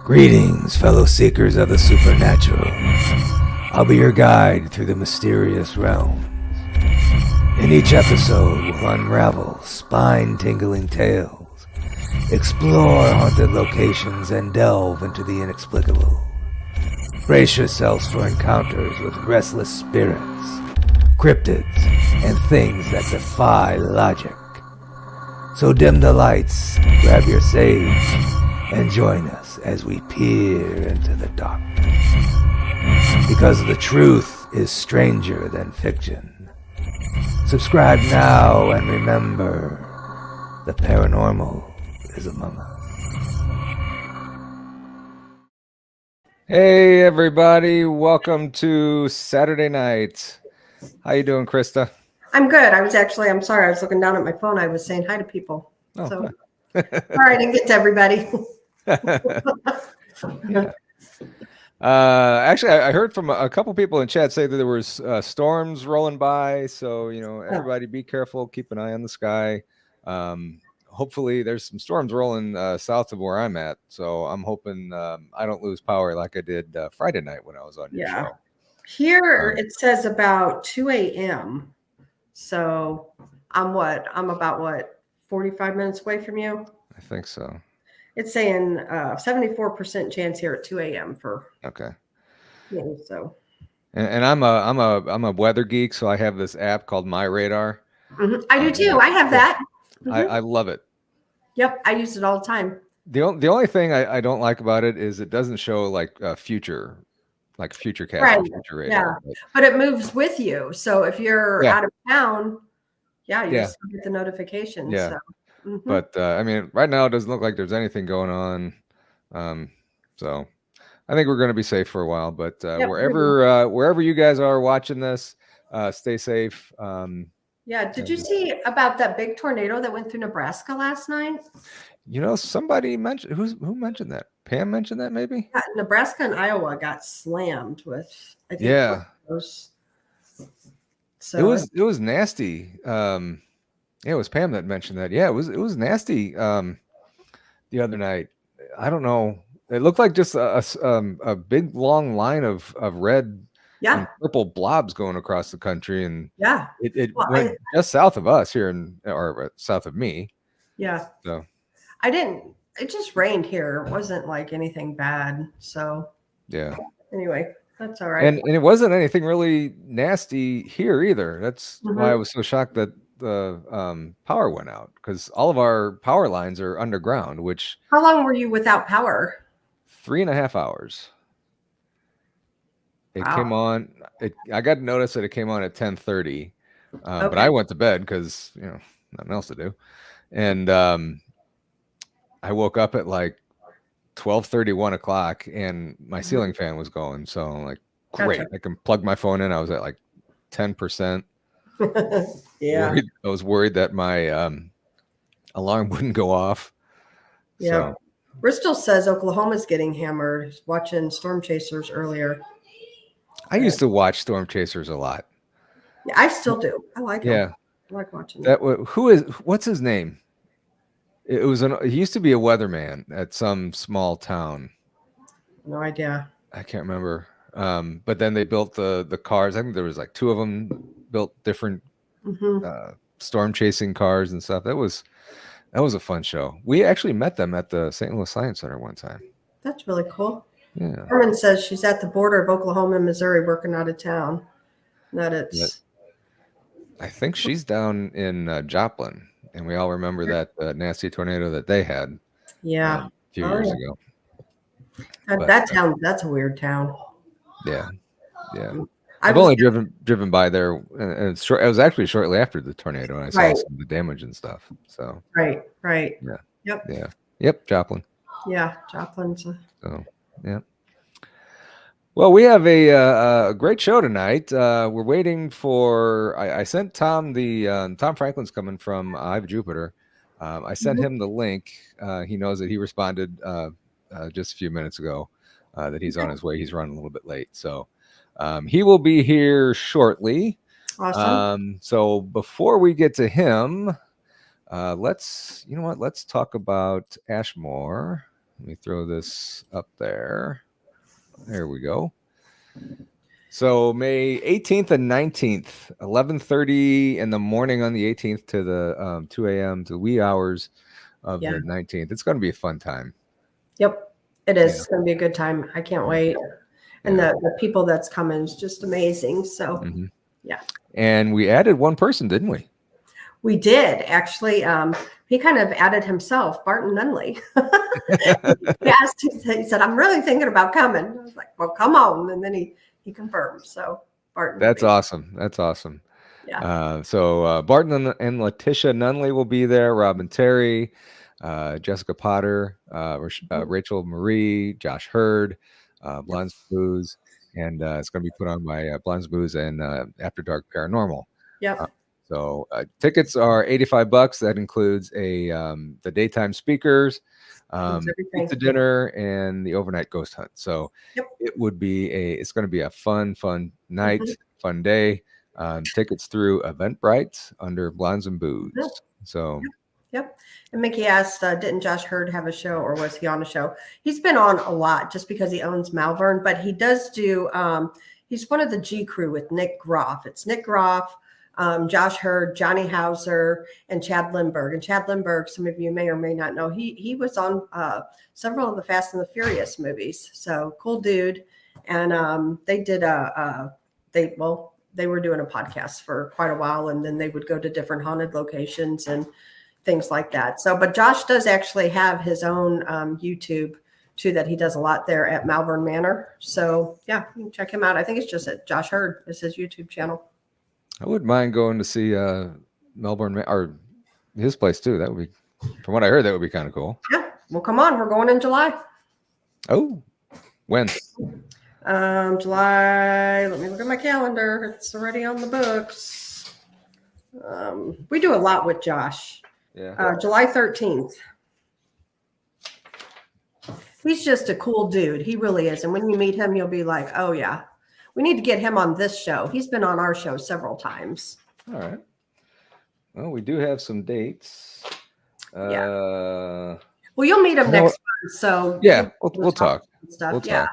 Greetings, fellow seekers of the supernatural. I'll be your guide through the mysterious realm. In each episode, we'll unravel spine-tingling tales, explore haunted locations, and delve into the inexplicable. Brace yourselves for encounters with restless spirits, cryptids, and things that defy logic. So dim the lights, grab your sage, and join us as we peer into the darkness. Because the truth is stranger than fiction. Subscribe now and remember, the paranormal is among us. Hey everybody, welcome to Saturday night. How you doing, Krista? I'm good. I'm sorry. I was looking down at my phone. I was saying hi to people. Oh, so, sorry I didn't get to everybody. Yeah. Actually, I heard from a couple people in chat say that there was storms rolling by. So, everybody be careful. Keep an eye on the sky. Hopefully there's some storms rolling south of where I'm at. So I'm hoping I don't lose power like I did Friday night when I was on your show. Here it says about 2 a.m. So I'm about 45 minutes away from you? I think so. It's saying 74% chance here at 2 a.m. for so. And I'm a weather geek, so I have this app called My Radar. Mm-hmm. I do too. I have that. Mm-hmm. I love it. Yep, I use it all the time. The only thing I don't like about it is it doesn't show future cast, right. future radar. Yeah, but it moves with you. So if you're out of town, you just get the notifications. Yeah. So. Mm-hmm. But right now it doesn't look like there's anything going on. So I think we're going to be safe for a while. But wherever you guys are watching this, stay safe. Did you see about that big tornado that went through Nebraska last night? Somebody mentioned who mentioned that? Pam mentioned that maybe? Yeah, Nebraska and Iowa got slammed with tornadoes. So it was nasty. It was Pam that mentioned that. Yeah, it was nasty the other night. I don't know. It looked like just a big long line of red and purple blobs going across the country, and it went just south of us here or south of me. Yeah. So it just rained here. It wasn't like anything bad. So anyway, that's all right. And it wasn't anything really nasty here either. That's why I was so shocked that the power went out, because all of our power lines are underground. How long were you without power? 3.5 hours. It came on. I got to notice that it came on at 10:30, but I went to bed because nothing else to do, and I woke up at like 12:30, 1 o'clock, and my ceiling fan was going. So I'm like, great, I can plug my phone in. I was at like 10%. I was worried that my alarm wouldn't go off. Yeah. So. Bristol says Oklahoma's getting hammered. He's watching Storm Chasers earlier. I used to watch Storm Chasers a lot. Yeah, I still do. I like them. Yeah. I like watching that. What's his name? He used to be a weatherman at some small town. No idea. I can't remember. But then they built the cars. I think there was like 2 of them built different storm chasing cars and stuff. That was a fun show. We actually met them at the St. Louis Science Center one time. That's really cool. Yeah. Herman says she's at the border of Oklahoma and Missouri working out of town. I think she's down in Joplin, and we all remember that nasty tornado that they had. Yeah. A few years ago. That town, that's a weird town. Yeah. Yeah. I've only driven by there, and it was actually shortly after the tornado, and I saw some of the damage and stuff. So right. Yeah. Yep. Joplin. Yeah, Joplin's. So yeah. Well, we have a great show tonight. We're waiting for. I sent Tom Tom Franklin's coming from I've Jupiter. I sent him the link. He knows that he responded just a few minutes ago that he's on his way. He's running a little bit late, so. He will be here shortly. Awesome. So before we get to him, let's talk about Ashmore. Let me throw this up there. There we go. So May 18th and 19th, 11:30 in the morning on the 18th to the 2 a.m. to the wee hours of the 19th. It's going to be a fun time. Yep, it is. It's going to be a good time. I can't wait. And the people that's coming is just amazing. So, yeah. And we added one person, didn't we? We did, actually. He kind of added himself, Barton Nunley. He said, I'm really thinking about coming. I was like, well, come on. And then he confirmed. So, Barton. That's awesome. That's awesome. Yeah. So Barton and Letitia Nunley will be there. Robin Terry, Jessica Potter, Rachel Marie, Josh Hurd, Blondes Booze, and it's going to be put on by Blondes Booze and After Dark Paranormal. Yep. So tickets are $85. That includes the daytime speakers, pizza dinner, and the overnight ghost hunt. So it would be it's going to be a fun night, fun day. Tickets through Eventbrite under Blondes and Booze. So. Yep. And Mickey asked, didn't Josh Hurd have a show, or was he on a show? He's been on a lot just because he owns Malvern, but he does do, he's one of the G crew with Nick Groff. It's Nick Groff, Josh Hurd, Johnny Hauser, and Chad Lindberg. And Chad Lindberg, some of you may or may not know, he was on several of the Fast and the Furious movies. So cool dude. And they did they were doing a podcast for quite a while, and then they would go to different haunted locations and things like that. So, but Josh does actually have his own YouTube too, that he does a lot there at Malvern Manor. So yeah, you can check him out. I think it's just at Josh Hurd is his YouTube channel. I wouldn't mind going to see Melbourne or his place too. That would be, from what I heard, that would be kind of cool. Yeah. Well, come on. We're going in July. Oh, when? July. Let me look at my calendar. It's already on the books. We do a lot with Josh. Yeah. July 13th. He's just a cool dude. He really is. And when you meet him, you'll be like, oh, yeah, we need to get him on this show. He's been on our show several times. All right. Well, we do have some dates. Well, you'll meet him next month. So yeah, we'll talk. Stuff. We'll talk.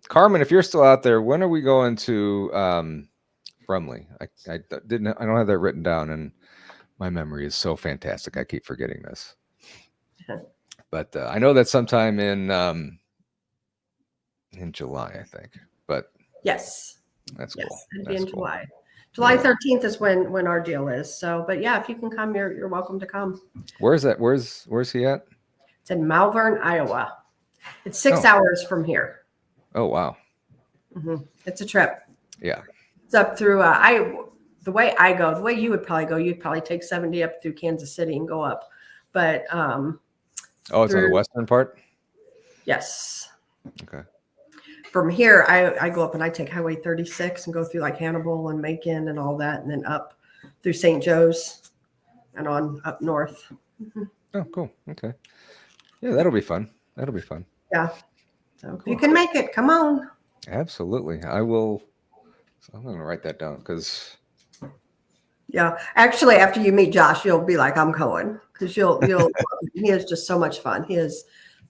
Carmen, if you're still out there, when are we going to Brumley? I don't have that written down, and my memory is so fantastic. I keep forgetting this. But I know that's sometime in July, I think. But yes, that's cool. It'd be in July. July 13th is when our deal is. So, but yeah, if you can come, you're welcome to come. Where's that? Where's he at? It's in Malvern, Iowa. It's 6 hours from here. Oh wow. It's a trip. Yeah. It's up through the way I go, the way you would probably go, you'd probably take 70 up through Kansas City and go up. But it's on the western part? Yes. Okay. From here, I go up and I take Highway 36 and go through like Hannibal and Macon and all that, and then up through St. Joe's and on up north. Oh, cool. Okay. Yeah, that'll be fun. Yeah. So if you can make it, come on. Absolutely. I will. So I'm going to write that down because. Yeah. Actually, after you meet Josh, you'll be like, I'm going, because you'll he is just so much fun. He is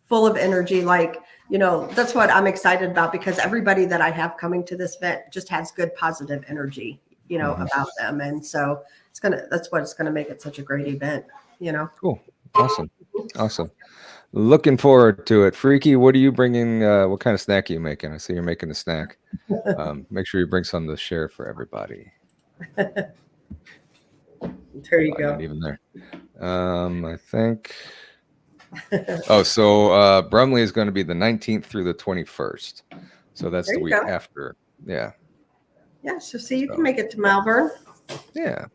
full of energy. Like, that's what I'm excited about, because everybody that I have coming to this event just has good, positive energy, about them. And so that's what it's going to make it such a great event, Cool. Awesome. Looking forward to it. Freaky, what are you bringing? What kind of snack are you making? I see you're making a snack. Make sure you bring some to share for everybody. There you go. Even there. I think. So Brumley is going to be the 19th through the 21st. So that's the week after. Yeah. Yeah. So see, you can make it to Malvern. Yeah.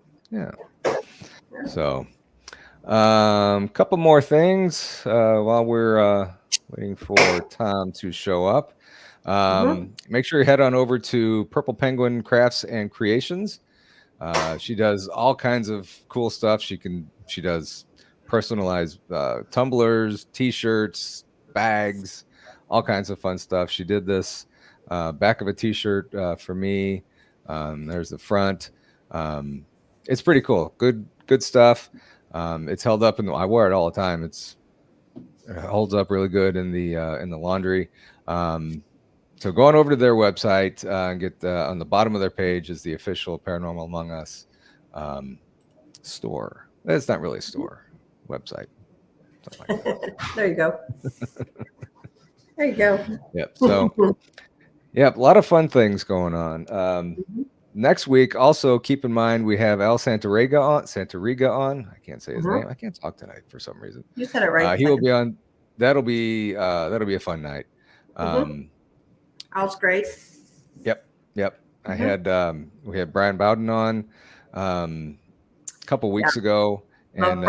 So. Couple more things while we're waiting for Tom to show up. Make sure you head on over to Purple Penguin Crafts and Creations. She does all kinds of cool stuff. She does personalized tumblers, t-shirts, bags, all kinds of fun stuff. She did this back of a t-shirt for me. There's the front. It's pretty cool. Good stuff. It's held up, and I wear it all the time. It holds up really good in the laundry. So going over to their website and get on the bottom of their page is the official Paranormal Among Us store. It's not really a store, website, something like that. There you go. There you go. Yep. So, yep, a lot of fun things going on. Next week, also keep in mind we have Al Santarega on. I can't say his name. I can't talk tonight for some reason. You said it right. He will be on. That'll be a fun night. Al's great. Yep. I had we had Brian Bowden on a couple weeks ago, and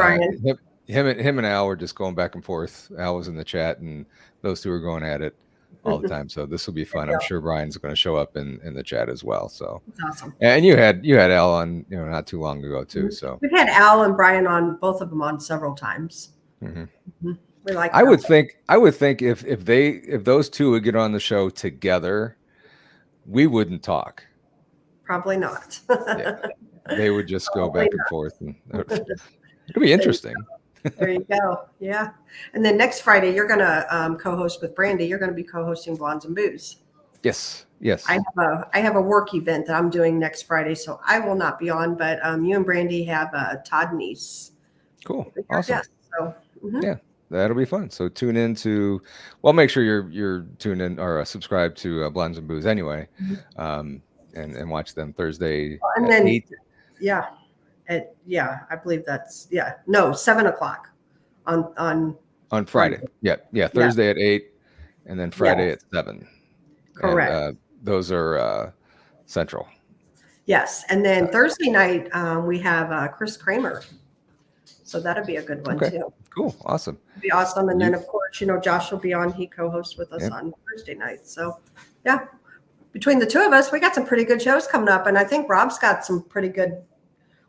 him and Al were just going back and forth. Al was in the chat, and those two were going at it all the time. So this will be fun. I'm sure Brian's going to show up in the chat as well. So that's awesome. And you had Al on, not too long ago too. So we've had Al and Brian on, both of them on several times. We like. I would think if those two would get on the show together, we wouldn't talk. Probably not. Yeah. They would just go back and forth, and it'll be interesting. There you go. Yeah. And then next Friday, you're going to co-host with Brandy. You're going to be co-hosting Blondes and Booze. Yes. I have a work event that I'm doing next Friday, so I will not be on. But you and Brandy have Todd Neese. Cool. Awesome. Yes. So yeah, that'll be fun. So tune in to. Well, make sure you're tuned in or subscribed to Blondes and Booze anyway, and watch them Thursday and at then 8. Yeah. I believe that's 7:00 on Friday. Yeah. Thursday at 8, and then Friday at 7. Correct. And, those are Central. Yes, and then Thursday night we have Chris Kramer, so that'll be a good one too. Cool, awesome. It'll be awesome, and then of course Josh will be on. He co-hosts with us on Thursday night. So yeah, between the two of us, we got some pretty good shows coming up, and I think Rob's got some pretty good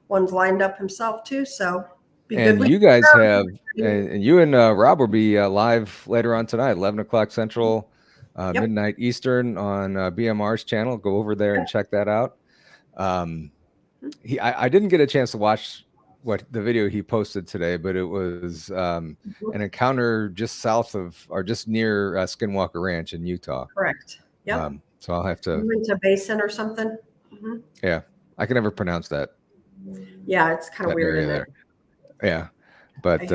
ones lined up himself too. So and you guys have, and you and Rob will be live later on tonight, 11:00 Central, midnight Eastern on BMR's channel. Go over there and check that out. I didn't get a chance to watch the video he posted today, but it was an encounter just south of or just near Skinwalker Ranch in Utah. Correct. Yep. So I'll have to. You went to Basin or something. Yeah, I can never pronounce that. Yeah, it's kind of weird in there. Yeah, but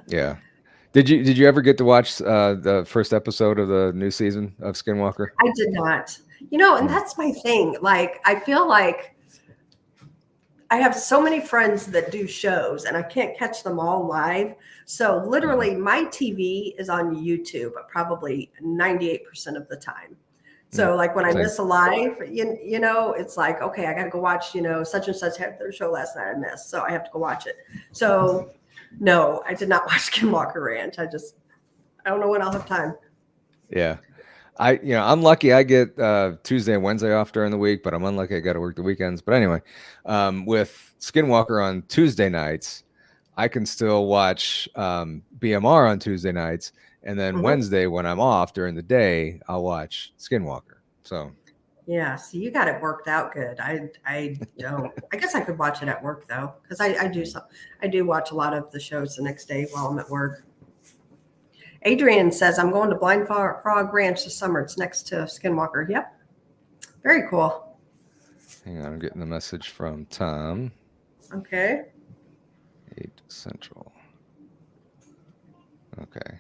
yeah. Did you ever get to watch the first episode of the new season of Skinwalker? I did not. And that's my thing. Like, I feel like I have so many friends that do shows, and I can't catch them all live. So literally, my TV is on YouTube probably 98% of the time. So like when I miss a live, it's like, okay, I got to go watch, such and such had their show last night I missed. So I have to go watch it. So no, I did not watch Skinwalker Ranch. I don't know when I'll have time. Yeah. I'm lucky I get Tuesday and Wednesday off during the week, but I'm unlucky I got to work the weekends. But anyway, with Skinwalker on Tuesday nights, I can still watch BMR on Tuesday nights. And then Wednesday, when I'm off during the day, I'll watch Skinwalker. So, yeah, so you got it worked out good. I don't. I guess I could watch it at work though, because I do watch a lot of the shows the next day while I'm at work. Adrian says I'm going to Blind Frog Ranch this summer. It's next to Skinwalker. Yep, very cool. Hang on, I'm getting the message from Tom. Okay. 8 Central. Okay.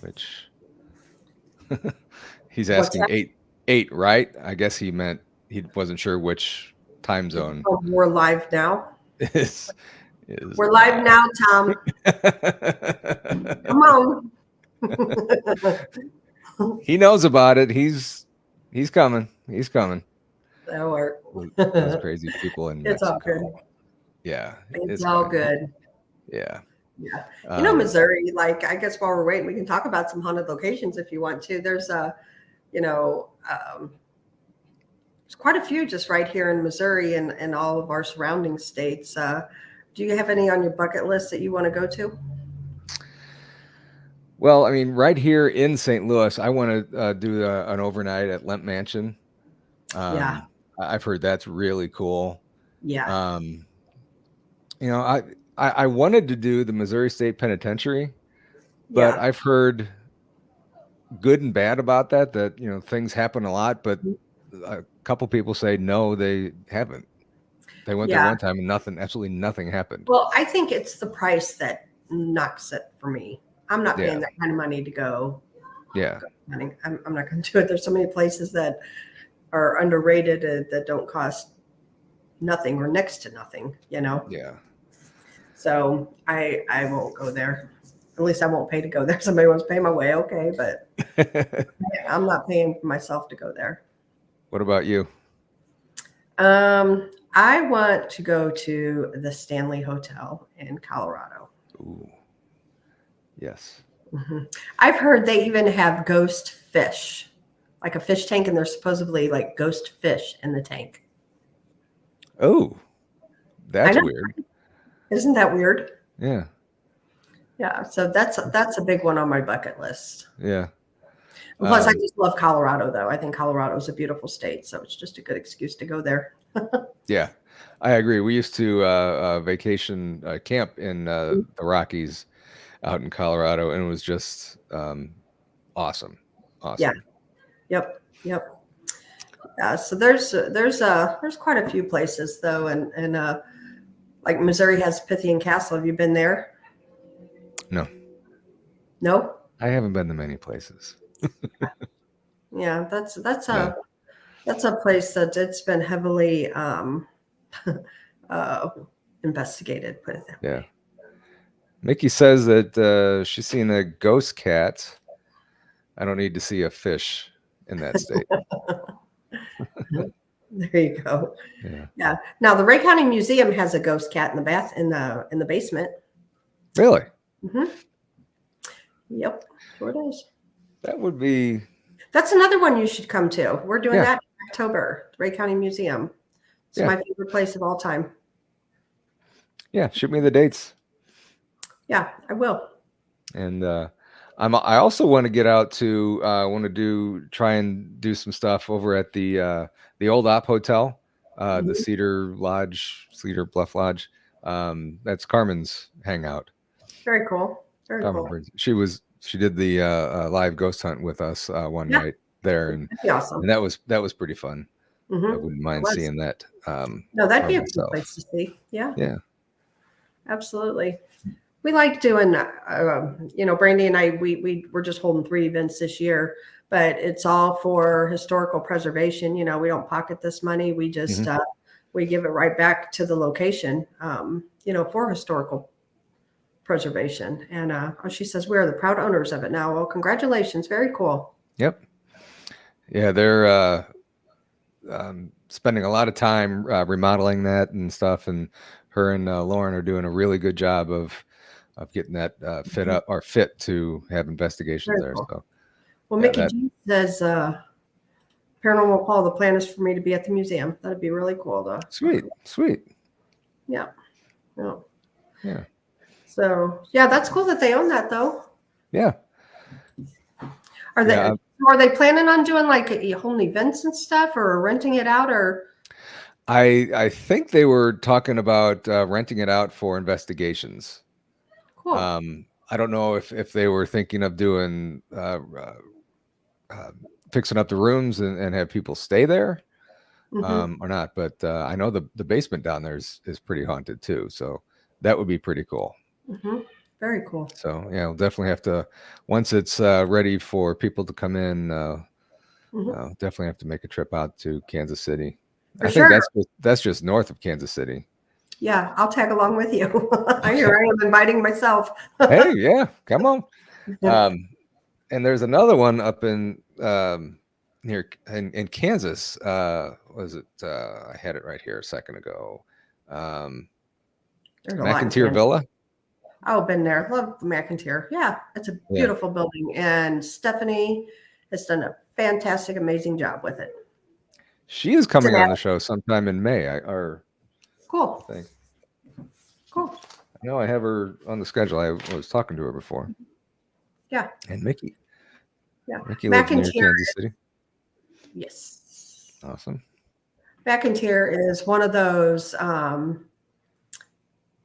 Which he's asking 8, right? I guess he meant he wasn't sure which time zone. Oh, we're live now. We're live now, Tom. Come on. He knows about it. He's coming. He's coming. That'll work. Those crazy people in Mexico. It's all good. Yeah. It's all good. Yeah. Yeah. Missouri, like, I guess while we're waiting, we can talk about some haunted locations if you want to. There's there's quite a few just right here in Missouri and all of our surrounding states. Do you have any on your bucket list that you want to go to? Well, I mean, right here in St. Louis, I want to do an overnight at Lemp Mansion. I've heard that's really cool. Yeah. I wanted to do the Missouri State Penitentiary, but Yeah. I've heard good and bad about that. That things happen a lot, but a couple people say no, they haven't. They went there Yeah. one time and absolutely nothing happened. Well, I think it's the price that knocks it for me. I'm not paying Yeah. that kind of money to go. Yeah. I'm not going to do it. There's so many places that are underrated that don't cost nothing or next to nothing, Yeah. So I won't go there. At least I won't pay to go there. Somebody wants to pay my way, okay, but I'm not paying for myself to go there. What about you? I want to go to the Stanley Hotel in Colorado. Ooh. Yes. I've heard they even have ghost fish, like a fish tank, and there's supposedly like ghost fish in the tank. Oh, that's know. weird. Isn't that weird? Yeah. Yeah. So that's a big one on my bucket list. Yeah. Plus, I just love Colorado, though. I think Colorado is a beautiful state, so it's just a good excuse to go there. Yeah, I agree. We used to vacation camp in the Rockies out in Colorado, and it was just awesome. Yeah. Yep. Yeah. So there's quite a few places though, and like Missouri has Pythian Castle. Have you been there? No. No. I haven't been to many places. Yeah, that's a place that it's been heavily investigated. Put it that way. Yeah. Mickey says that she's seen a ghost cat. I don't need to see a fish in that state. There you go. Yeah. Now the Ray County Museum has a ghost cat in the basement. Really? Mm-hmm. Yep, sure it is. That would be. That's another one you should come to. We're doing that in October. The Ray County Museum. It's my favorite place of all time. Yeah, shoot me the dates. Yeah, I will. And I also want to get out to try and do some stuff over at the old Op Hotel, the Cedar Bluff Lodge. That's Carmen's hangout. Very cool. Very cool. She did the live ghost hunt with us one night there, and that'd be awesome. And that was pretty fun. I wouldn't mind seeing that. No, that'd be a good place to see. Yeah. Yeah. Absolutely. We like doing, Brandy and I, we're just holding 3 events this year, but it's all for historical preservation. We don't pocket this money. We just, we give it right back to the location, for historical preservation. And she says, we are the proud owners of it now. Well, congratulations. Very cool. Yep. Yeah. They're spending a lot of time remodeling that and stuff. And her and Lauren are doing a really good job of getting that fit to have investigations there. So, well, Mickey G says, Paranormal Paul, the plan is for me to be at the museum. That'd be really cool, though. Sweet. Yeah. Yeah. So, that's cool that they own that, though. Yeah. Are they planning on doing like holding events and stuff, or renting it out, or? I think they were talking about renting it out for investigations. Cool. I don't know if they were thinking of doing fixing up the rooms and have people stay there or not. But I know the basement down there is pretty haunted too. So that would be pretty cool. Very cool. So we'll definitely have to, once it's ready for people to come in, definitely have to make a trip out to Kansas City. I think that's just north of Kansas City. Yeah, I'll tag along with you. Here I am inviting myself. Hey, yeah, come on. And there's another one up in near in Kansas. Was it? I had it right here a second ago. McIntyre Villa. Oh, been there. Love the McIntyre. Yeah, it's a beautiful building, and Stephanie has done a fantastic, amazing job with it. She is coming on the show sometime in May. Cool. I think. Cool. I know I have her on the schedule. I was talking to her before. Yeah. And Mickey. Yeah. Mickey lives near Kansas City. Yes. Awesome. McIntyre is one of those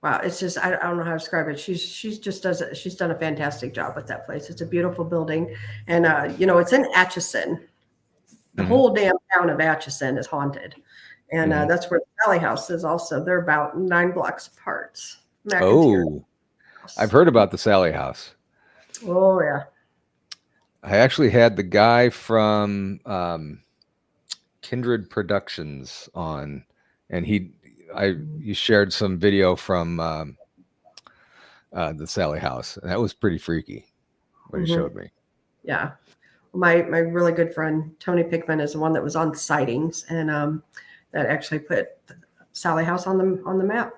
Wow, it's just I don't know how to describe it. She's just does it. She's done a fantastic job with that place. It's a beautiful building, and it's in Atchison. The Mhm. whole damn town of Atchison is haunted, and Mhm. that's where the Valley House is. Also, they're about 9 blocks apart. McIntyre Oh, I've House. heard about the Sally House. Oh yeah. I actually had the guy from Kindred Productions on, and you shared some video from the Sally House, and that was pretty freaky what he Hmm. showed me. Yeah. My really good friend Tony Pickman is the one that was on sightings, and that actually put Sally House on the map.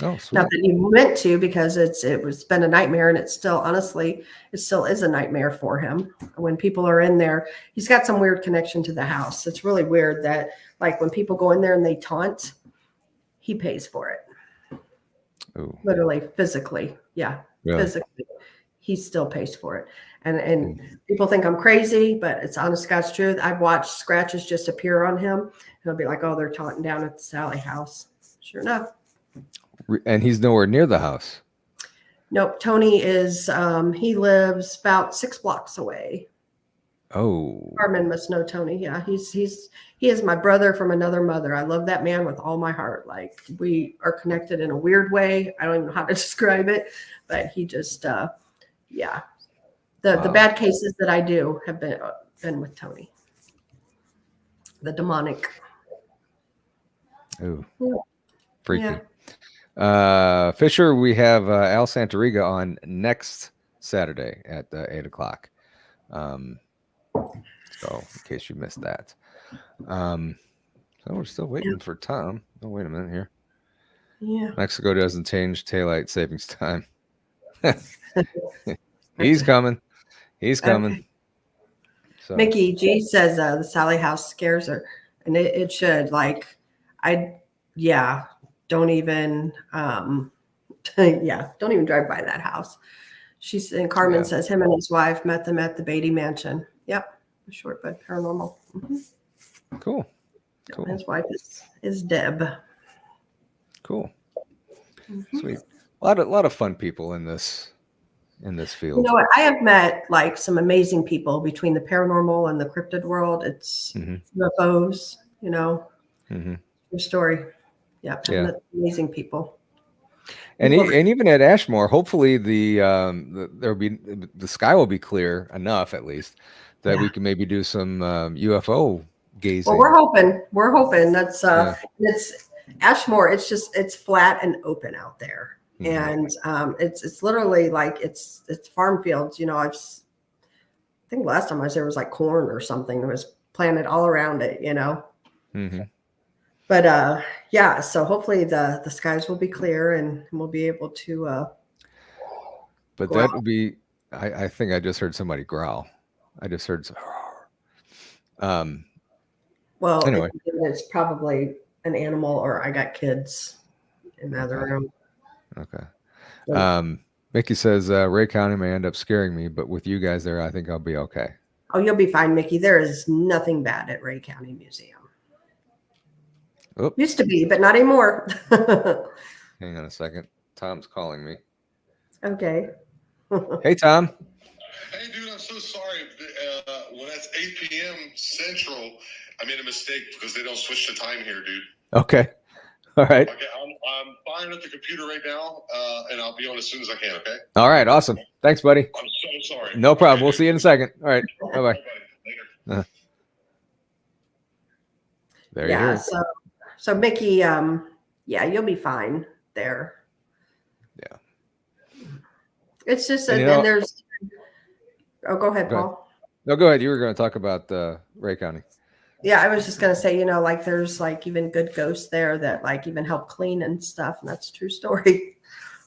Oh, sweet. Not that you meant to, because it's been a nightmare, and it's still, honestly, it still is a nightmare for him. When people are in there, he's got some weird connection to the house. It's really weird that, like, when people go in there and they taunt, he pays for it. Oh, Literally, physically. Yeah, really? physically. He still pays for it. And people think I'm crazy, but it's honest to God's truth. I've watched scratches just appear on him. And he'll be like, oh, they're taunting down at the Sally House. Sure enough. And he's nowhere near the house. Nope. Tony is, he lives about 6 blocks away. Oh, Carmen must know Tony. Yeah, he is my brother from another mother. I love that man with all my heart. Like, we are connected in a weird way. I don't even know how to describe it, but he just, yeah. The wow. bad cases that I do have been with Tony. The demonic. Oh, Yeah. freaky. Yeah. Fisher, we have Al Santariga on next Saturday at 8:00. So in case you missed that. So we're still waiting for Tom. Oh, wait a minute here. Yeah. Mexico doesn't change daylight savings time. He's coming. He's coming. Okay. So Mickey G says the Sally House scares her, and it should. Like, yeah, don't even, yeah, don't even drive by that house. And Carmen yeah. says him and his wife met them at the Beatty Mansion. Yep, short but paranormal. Mm-hmm. Cool. Cool. His wife is Deb. Cool. Mm-hmm. Sweet. A lot of fun people in this field. You know what? I have met like some amazing people between the paranormal and the cryptid world. It's UFOs, your story. Yeah. I've met amazing people. And even at Ashmore, hopefully there'll be the sky will be clear enough, at least, that we can maybe do some UFO gazing. Well, we're hoping that's it's Ashmore. It's flat and open out there. And it's literally like it's farm fields. I think last time I was there was like corn or something that was planted all around it. But yeah, so hopefully the skies will be clear and we'll be able to. But that would be. I think I just heard somebody growl. I just heard. Well, anyway, it's probably an animal, or I got kids in the other room. Okay. Mickey says Ray County may end up scaring me, but with you guys there, I think I'll be okay. Oh, you'll be fine, Mickey. There is nothing bad at Ray County Museum. Oops. Used to be, but not anymore. Hang on a second. Tom's calling me. Okay. Hey, Tom. Hey, dude, I'm so sorry. When that's 8 p.m. Central, I made a mistake because they don't switch the time here, dude. Okay. All right. Okay, I'm firing up the computer right now, and I'll be on as soon as I can, okay? All right. Awesome. Thanks, buddy. I'm so sorry. No problem. Okay, We'll see you in a second. All right. Bye-bye. Later. There you go. So Mickey, yeah, you'll be fine there. Yeah. It's just that then there's. Oh, go ahead, Paul. No, go ahead. You were going to talk about Ray County. Yeah, I was just going to say, like there's like even good ghosts there that like even help clean and stuff. And that's a true story.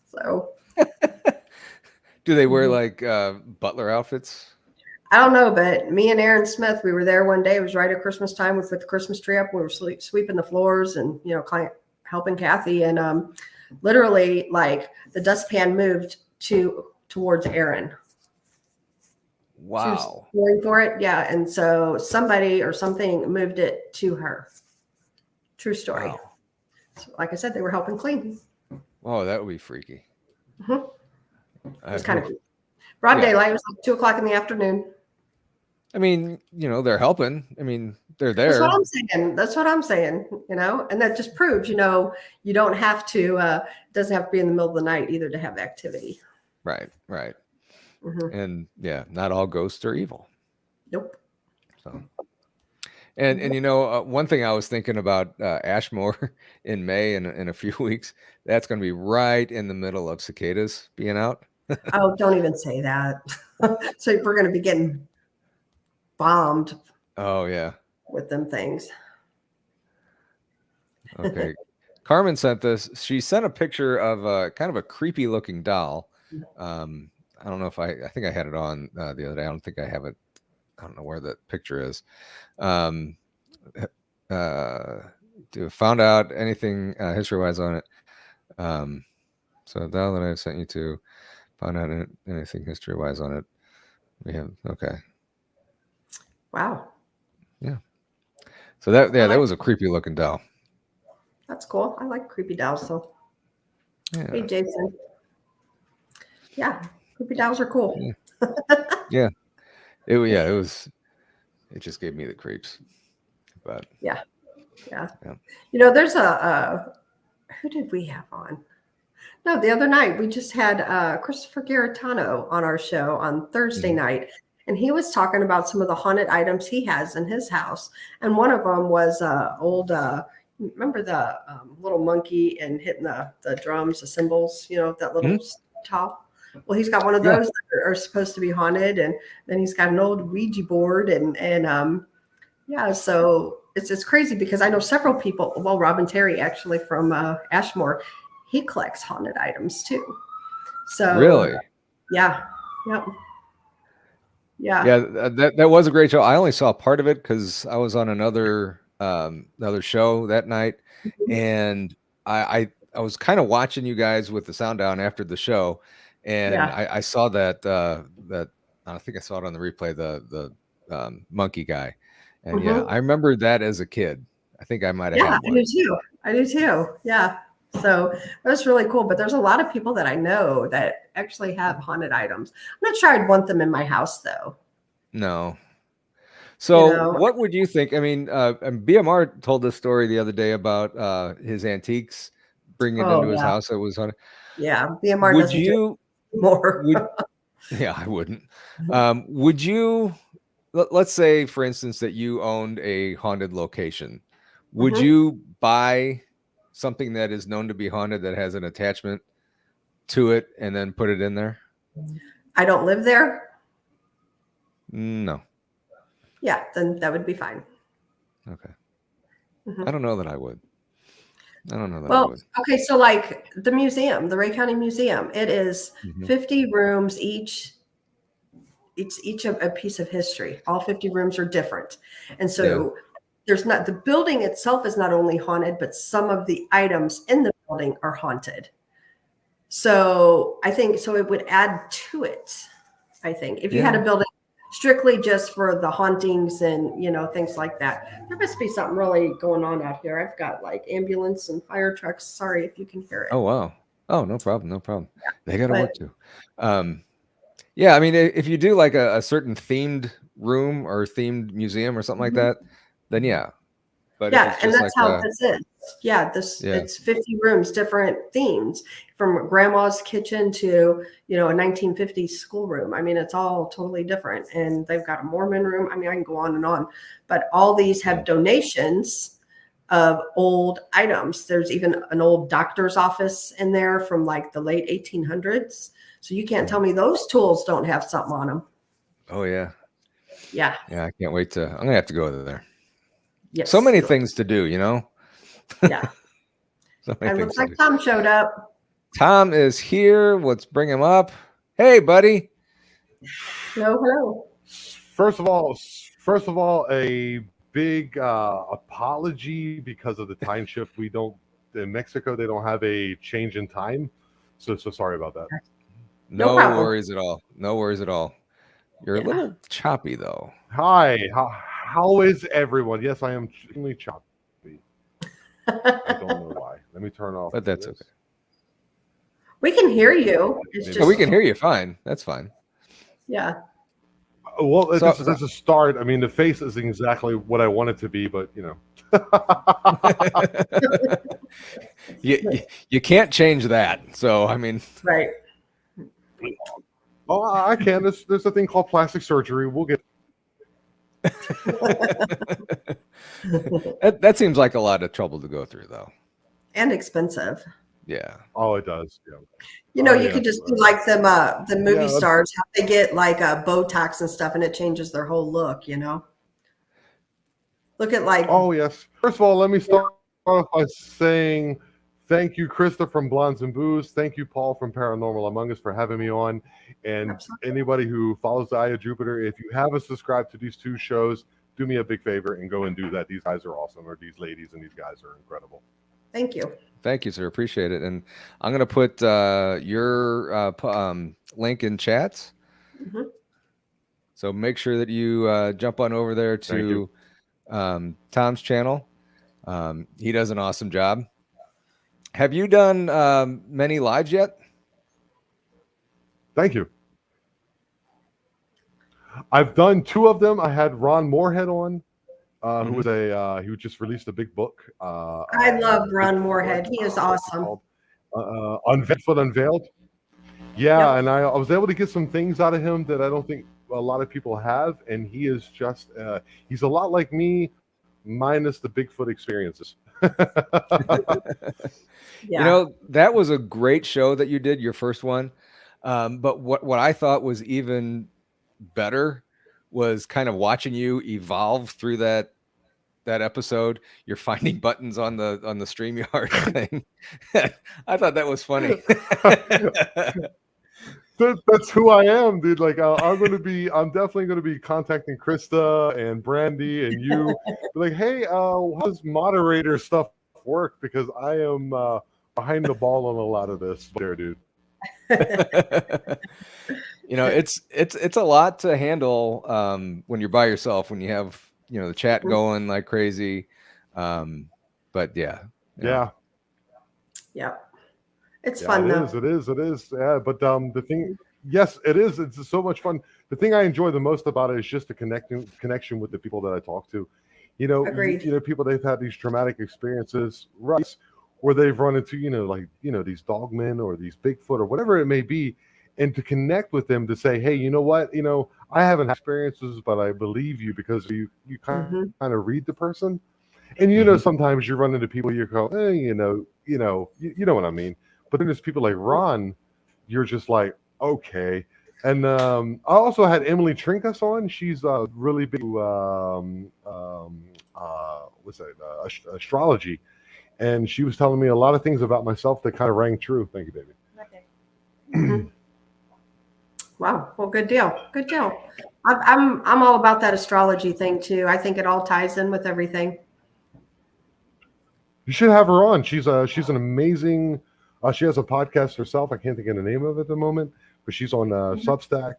So. Do they wear like butler outfits? I don't know, but me and Aaron Smith, we were there one day. It was right at Christmas time. We put the Christmas tree up. We were sweeping the floors and, helping Kathy. And literally like the dustpan moved towards Aaron. Wow. She was going for it. Yeah. And so somebody or something moved it to her. True story. Wow. So, like I said, they were helping clean. Oh, that would be freaky. Mhm. It's kind of Oof. broad Yeah. daylight. It was like 2 o'clock in the afternoon. I mean, they're helping. I mean, they're That's what there. I'm saying. That's what I'm saying. And that just proves, you don't have to. It doesn't have to be in the middle of the night either to have activity. Right. Right. Mhm. And yeah, not all ghosts are evil. Nope. So, and one thing I was thinking about Ashmore in May in a few weeks, that's going to be right in the middle of cicadas being out. Oh, don't even say that. So we're going to be getting bombed Oh yeah. with them things. Okay. Carmen sent this. She sent a picture of a kind of a creepy looking doll. I don't know if I think I had it on the other day. I don't think I have it. I don't know where that picture is. Found out anything history wise on it. So the doll that I sent you to, found out anything history wise on it. We have okay. Wow. Yeah. So that was a creepy looking doll. That's cool. I like creepy dolls. So, Yeah. hey, Jason. Yeah, creepy dolls are cool. Yeah. It just gave me the creeps. But Yeah. yeah. There's who did we have on? No, the other night we just had Christopher Garitano on our show on Thursday night, and he was talking about some of the haunted items he has in his house, and one of them was old. Remember the little monkey and hitting the drums, the cymbals, that little top? Well, he's got one of those that are supposed to be haunted, and then he's got an old Ouija board, and yeah, so it's crazy because I know several people. Well, Robin Terry actually from Ashmore, he collects haunted items too. So Really? yeah, yep, yeah. That was a great show. I only saw part of it because I was on another show that night, and I was kind of watching you guys with the sound down after the show, and I saw that I think I saw it on the replay, the monkey guy, and I remember that as a kid. I think I might have had one. I do too. Yeah. So that's really cool. But there's a lot of people that I know that actually have haunted items. I'm not sure I'd want them in my house though. No. So what would you think? I mean, BMR told this story the other day about his antiques, bringing it into his house that was haunted. Yeah. BMR doesn't do it more. Yeah, I wouldn't. Would you, let's say, for instance, that you owned a haunted location. Would you buy something that is known to be haunted that has an attachment to it and then put it in there? I don't live there. No. Yeah, then that would be fine. Okay. I don't know that I would. I don't know that I Well, would. okay, so like the museum, the Ray County Museum, it is 50 rooms each. It's each a piece of history. All 50 rooms are different. And so there's not, the building itself is not only haunted, but some of the items in the building are haunted. So I think, so it would add to it. I think if you had a building strictly just for the hauntings and, things like that, there must be something really going on out here. I've got like ambulance and fire trucks. Sorry if you can hear it. Oh, wow. Oh, no problem. No problem. They got to work too. Yeah, I mean, if you do like a certain themed room or themed museum or something like that, then yeah. But if it's and just that's like how this is. Yeah, it's 50 rooms, different themes, from grandma's kitchen to a 1950s schoolroom. I mean, it's all totally different, and they've got a Mormon room. I mean, I can go on and on, but all these have donations of old items. There's even an old doctor's office in there from like the late 1800s. So you can't tell me those tools don't have something on them. Oh yeah. Yeah. Yeah, I can't wait to. I'm gonna have to go there. Yes. So many things to do, Yeah. So many It things looks to like do. Tom showed up. Tom is here. Let's bring him up. Hey, buddy. Hello. First of all, a big apology because of the time shift. We don't in Mexico. They don't have a change in time, so sorry about that. No problem. worries at all. No worries at all. You're a little choppy though. Hi, how is everyone? Yes, I am extremely choppy. I don't know why. Let me turn off. But that's this. okay. We can hear you. It's Yeah, just we can hear you fine. That's fine. yeah. Well, So- this is a start. I mean, the face isn't exactly what I want it to be, but you know. you can't change that. So I mean, Right. Oh, I can. There's a thing called plastic surgery. We'll get. that seems like a lot of trouble to go through, though. And expensive. Yeah. Oh, it does. Yeah. You know, Oh, you yeah. could just do like them, the movie Yeah. stars, how they get like Botox and stuff, and it changes their whole look. You know, look at like Oh, yes. First of all, let me start off by saying thank you, Krista from Blondes and Booze. Thank you, Paul from Paranormal Among Us, for having me on. And Absolutely. anybody who follows the Eye of Jupiter, if you haven't subscribed to these 2 shows, do me a big favor and go and do that. These guys are awesome, or these ladies and these guys are incredible. Thank you. Thank you, sir. Appreciate it. And I'm going to put your link in chats. Mhm. So make sure that you jump on over there to Tom's channel. He does an awesome job. Have you done many lives yet? Thank you. I've done 2 of them. I had Ron Moorhead on, who was he just released a big book. I love Ron Moorhead. He is awesome. Unveiled, Unveiled. Yeah, Yep. and I was able to get some things out of him that I don't think a lot of people have, and he is just he's a lot like me, minus the Bigfoot experiences. Yeah. You know, that was a great show that you did, your first one. But what I thought was even better was kind of watching you evolve through that episode. You're finding buttons on the StreamYard thing. I thought that was funny. That's who I am, dude. Like I'm definitely going to be contacting Krista and Brandy and you. Like, hey, how does moderator stuff work? Because I am behind the ball on a lot of this, there, dude. You know, it's a lot to handle when you're by yourself, when you have, you know, the chat going like crazy. But yeah. Yeah. Yeah. It's Yeah, fun though. it is. Yeah, but the thing, yes, it is. It's so much fun. The thing I enjoy the most about it is just the connection with the people that I talk to. You know, Agreed. you know, people they've had these traumatic experiences, right? Where they've run into, you know, like, you know, these dogmen or these Bigfoot or whatever it may be, and to connect with them to say, hey, you know what, you know, I haven't had experiences, but I believe you because you kind of read the person, and you know, sometimes you run into people you go, you know what I mean. But then there's people like Ron, you're just like, okay. And I also had Emily Trinkas on. She's really big what's that? Astrology. And she was telling me a lot of things about myself that kind of rang true. Thank you, baby. Wow. Well, good deal. Good deal. I'm all about that astrology thing too. I think it all ties in with everything. You should have her on. She's an amazing. She has a podcast herself. I can't think of the name of it at the moment, but she's on Substack.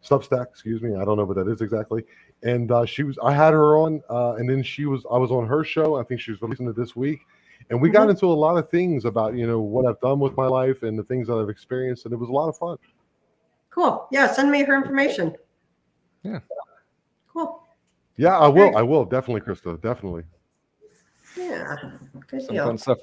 Excuse me. I don't know what that is exactly. And I had her on, and then I was on her show. I think she was releasing it this week, and we got into a lot of things about, you know, what I've done with my life and the things that I've experienced, and it was a lot of fun. Cool. Yeah. Send me her information. Yeah. Cool. Yeah, I will. I will definitely, Krista. Definitely. Yeah. Good Some deal. fun stuff.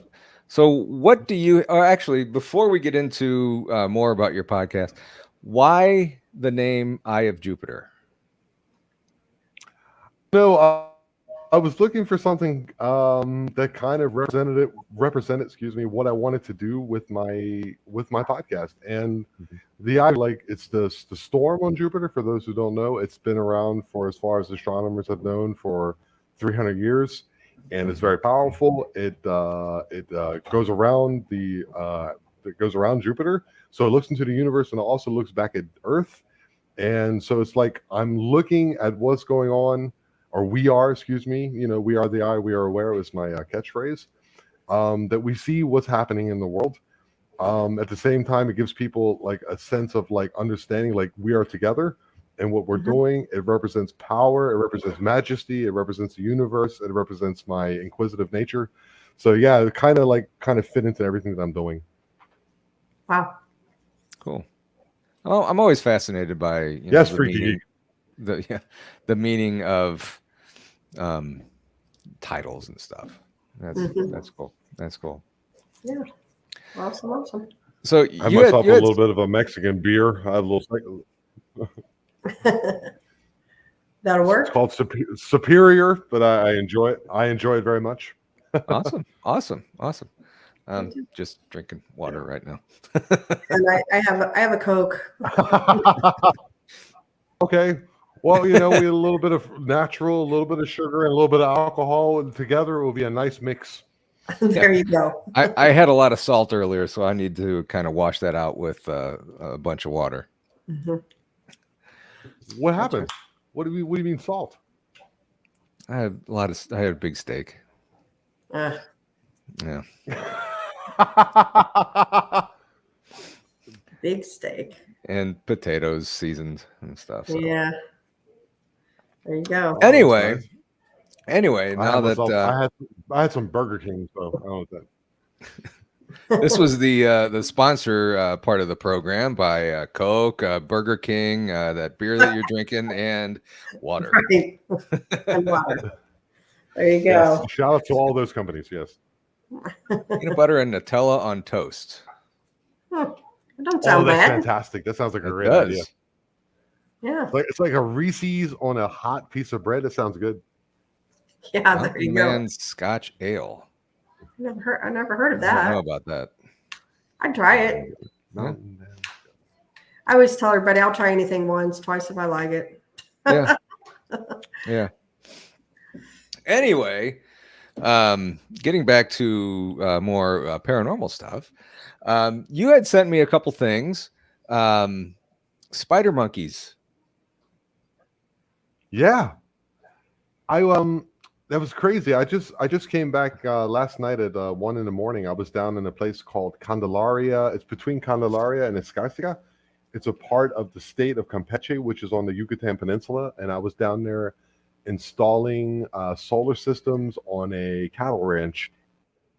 So what do you, or actually, before we get into more about your podcast, why the name Eye of Jupiter? No, I was looking for something that kind of represented, excuse me, what I wanted to do with my podcast. And the eye, like, it's the storm on Jupiter. For those who don't know, it's been around for, as far as astronomers have known, for 300 years, and it's very powerful. It goes around it goes around Jupiter, so it looks into the universe, and it also looks back at Earth. And so it's like I'm looking at what's going on. Or we are, excuse me, you know, we are the eye, we are aware was my catchphrase, that we see what's happening in the world. At the same time, it gives people like a sense of like understanding, like we are together and what we're doing. It represents power, it represents majesty, it represents the universe, it represents my inquisitive nature. So yeah, it kind of fit into everything that I'm doing. Wow. Cool. Oh, I'm always fascinated by Yes, the freaky meaning, geek. the meaning of titles and stuff. Mhm. That's cool. That's cool. Yeah. Awesome. So I have you had myself a little bit of a Mexican beer. I have a little. That'll It's work. called Superior, but I enjoy it. I enjoy it very much. awesome. I'm just drinking water right now. And I have a Coke. Okay. Well, we had a little bit of natural, a little bit of sugar, and a little bit of alcohol, and together it will be a nice mix. There you go. I had a lot of salt earlier, so I need to kind of wash that out with a bunch of water. Mhm. What happened? What do you mean salt? I had a big steak. Uh, Yeah. Big steak. And potatoes seasoned and stuff. So. Yeah. There you go. Anyway, Nice. Anyway, now that I had some Burger King, so I don't know what that. this was the sponsor part of the program by Coke, Burger King, that beer that you're drinking, and water. Right. And water. There you go. Yes. Shout out to all those companies. Yes. Peanut butter and Nutella on toast. It don't sound that's bad. fantastic. That sounds like a great does. idea. Yeah. It's like a Reese's on a hot piece of bread. That sounds good. Yeah, there Mountain you Man go. Scotch Ale. I never heard of I don't know that. about that. I'd try it. Mountain Man. I always tell everybody I'll try anything once, twice if I like it. Yeah. Yeah. Anyway, getting back to more paranormal stuff, you had sent me a couple things. Spider monkeys. Yeah. That was crazy. I just came back last night at 1 a.m. I was down in a place called Candelaria. It's between Candelaria and Escarcega. It's a part of the state of Campeche, which is on the Yucatan Peninsula. And I was down there installing solar systems on a cattle ranch.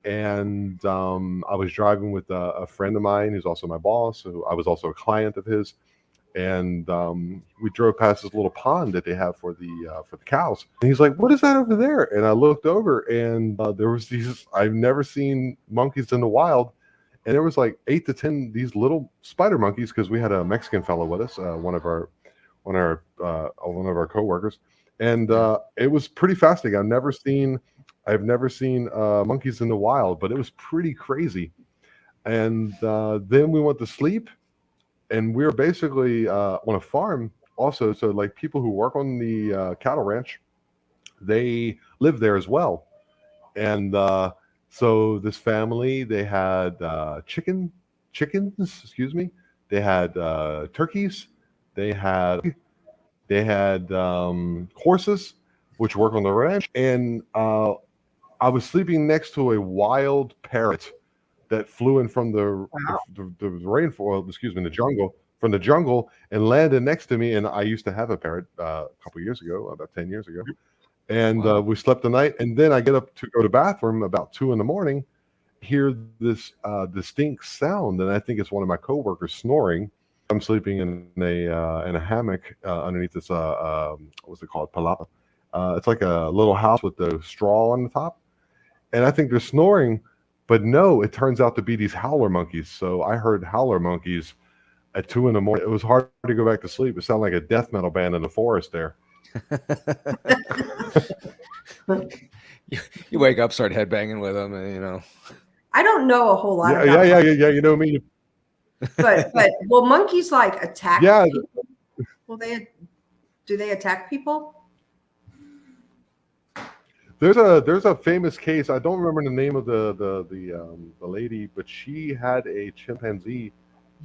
And I was driving with a friend of mine who's also my boss, who I was also a client of his. And we drove past this little pond that they have for the cows. And he's like, "What is that over there?" And I looked over, and there was these. I've never seen monkeys in the wild, and there was like 8 to 10 these little spider monkeys, because we had a Mexican fellow with us, one of our coworkers, and it was pretty fascinating. I've never seen monkeys in the wild, but it was pretty crazy. And then we went to sleep. And we're basically on a farm also. So like people who work on the cattle ranch, they live there as well. And so this family, they had chickens, excuse me. They had turkeys. They had horses, which work on the ranch. And I was sleeping next to a wild parrot that flew in from the rainforest, from the jungle, and landed next to me. And I used to have a parrot a couple years ago, about 10 years ago. And we slept the night. And then I get up to go to the bathroom about 2 a.m, hear this distinct sound. And I think it's one of my coworkers snoring. I'm sleeping in a hammock underneath this, what's it called? Palapa. It's like a little house with the straw on the top. And I think they're snoring. But no, it turns out to be these howler monkeys. So I heard howler monkeys at 2 a.m. It was hard to go back to sleep. It sounded like a death metal band in the forest there. you wake up, start headbanging with them, and I don't know a whole lot about yeah. You know me. But will monkeys like attack people? Will do they attack people? There's a famous case. I don't remember the name of the lady, but she had a chimpanzee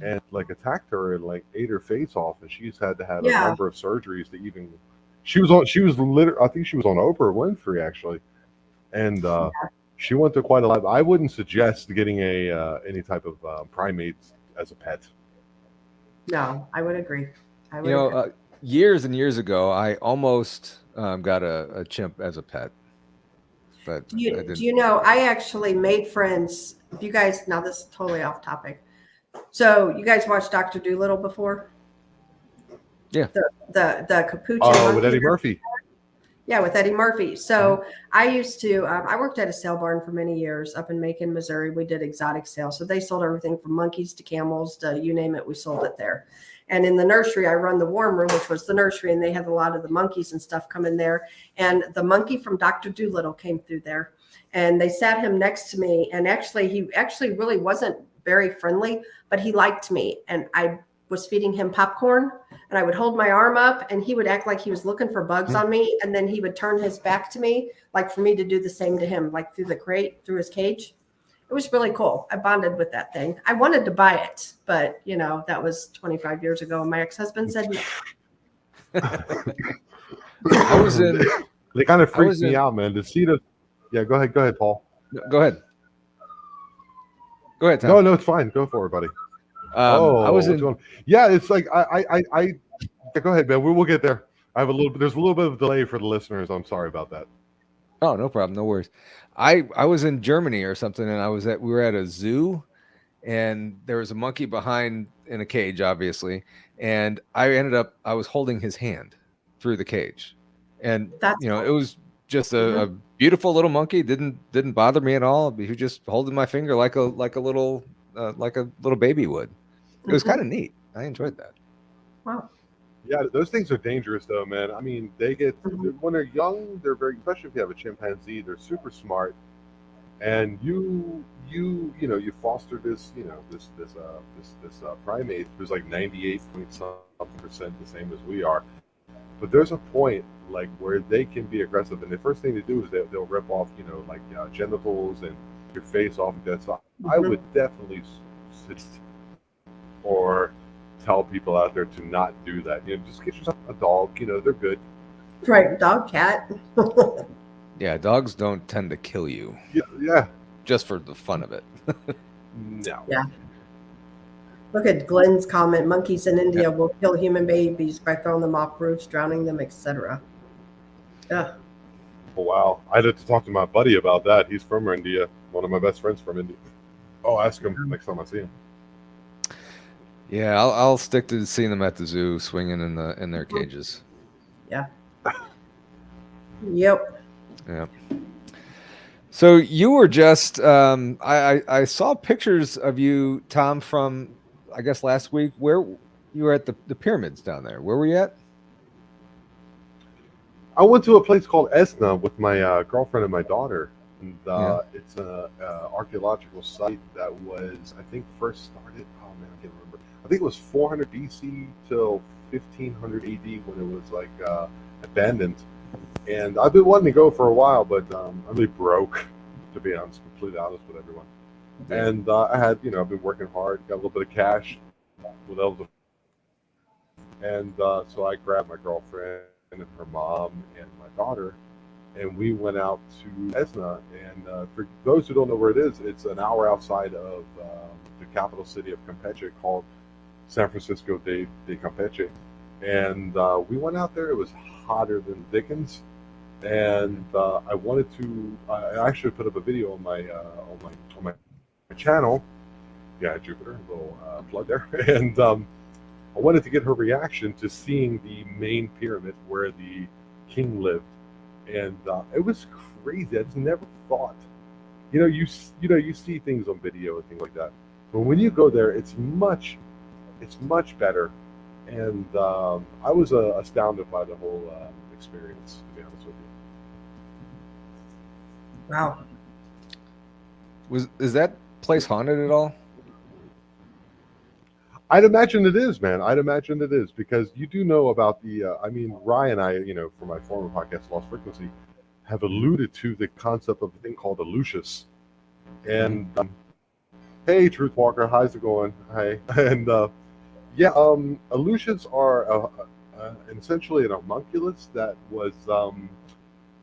and like attacked her and like ate her face off, and she's had to have a number of surgeries to even. She was literally, I think she was on Oprah Winfrey actually, and she went through quite a lot. I wouldn't suggest getting any type of primates as a pet. No, I would agree. Years and years ago, I almost got a chimp as a pet. But do you know, I actually made friends. If you guys, now this is totally off topic. So you guys watched Dr. Dolittle before? Yeah. The capuchin Oh, with monkey. Eddie Murphy. Yeah, with Eddie Murphy. So I used to, I worked at a sale barn for many years up in Macon, Missouri. We did exotic sales. So they sold everything from monkeys to camels to you name it, we sold it there. And in the nursery, I run the warm room, which was the nursery, and they had a lot of the monkeys and stuff come in there. And the monkey from Dr. Dolittle came through there. And they sat him next to me. And actually, he actually really wasn't very friendly, but he liked me. And I was feeding him popcorn, and I would hold my arm up and he would act like he was looking for bugs on me. And then he would turn his back to me, like for me to do the same to him, like through the crate, through his cage. It was really cool. I bonded with that thing. I wanted to buy it, but you know, that was 25 years ago. My ex-husband said no. I was in. They kind of freaked me out, man. To see the. Yeah, go ahead, Paul. Go ahead. Go ahead, Tom. No, it's fine. Go for it, buddy. I was in. Yeah, it's like I yeah, go ahead, man. We'll get there. I have a little. There's a little bit of delay for the listeners. I'm sorry about that. Oh, no problem. No worries. I was in Germany or something, and we were at a zoo, and there was a monkey behind in a cage, obviously, and I was holding his hand through the cage, and That's it was just a beautiful little monkey. Didn't bother me at all. He was just holding my finger like a little baby would. It was kind of neat. I enjoyed that. Wow. Yeah, those things are dangerous, though, man. I mean, they get when they're young, they're very, especially if you have a chimpanzee, they're super smart, and you foster this primate who's like 98% the same as we are. But there's a point like where they can be aggressive, and the first thing they do is they'll rip off genitals and your face off. That so I would definitely or tell people out there to not do that. Just get yourself a dog. They're good. Right, dog, cat. Yeah, dogs don't tend to kill you. Yeah. Just for the fun of it. No. Yeah. Look at Glenn's comment. Monkeys in India will kill human babies by throwing them off roofs, drowning them, etc. Yeah. Oh, wow. I had to talk to my buddy about that. He's from India. One of my best friends from India. I'll ask him next time I see him. Yeah, I'll stick to seeing them at the zoo, swinging in their cages. Yeah. Yep. Yeah. So you were just I saw pictures of you, Tom, from I guess last week. Where you were at the pyramids down there. Where were you at? I went to a place called Esna with my girlfriend and my daughter. And it's an archaeological site that was, I think, first started. Oh man, I can't remember. I think it was 400 BC till 1500 AD when it was like abandoned. And I've been wanting to go for a while, but I'm really broke, to be honest, completely honest with everyone. Yeah. And I had, I've been working hard, got a little bit of cash, and so I grabbed my girlfriend and her mom and my daughter, and we went out to Esna. And for those who don't know where it is, it's an hour outside of the capital city of Campeche called San Francisco de Campeche. And we went out there. It was hotter than Dickens. And I wanted to. I actually put up a video on my channel. Yeah, Jupiter, a little plug there. And I wanted to get her reaction to seeing the main pyramid where the king lived. And it was crazy. I just never thought. You see things on video and things like that, but when you go there, it's much better. And I was astounded by the whole experience, to be honest with you. Wow. Is that place haunted at all? I'd imagine it is, man. I'd imagine it is, because you do know about the. Ryan and I, for my former podcast, Lost Frequency, have alluded to the concept of a thing called a Lucius. And hey, Truth Walker, how's it going? Hi. And Aleutians are essentially an homunculus that was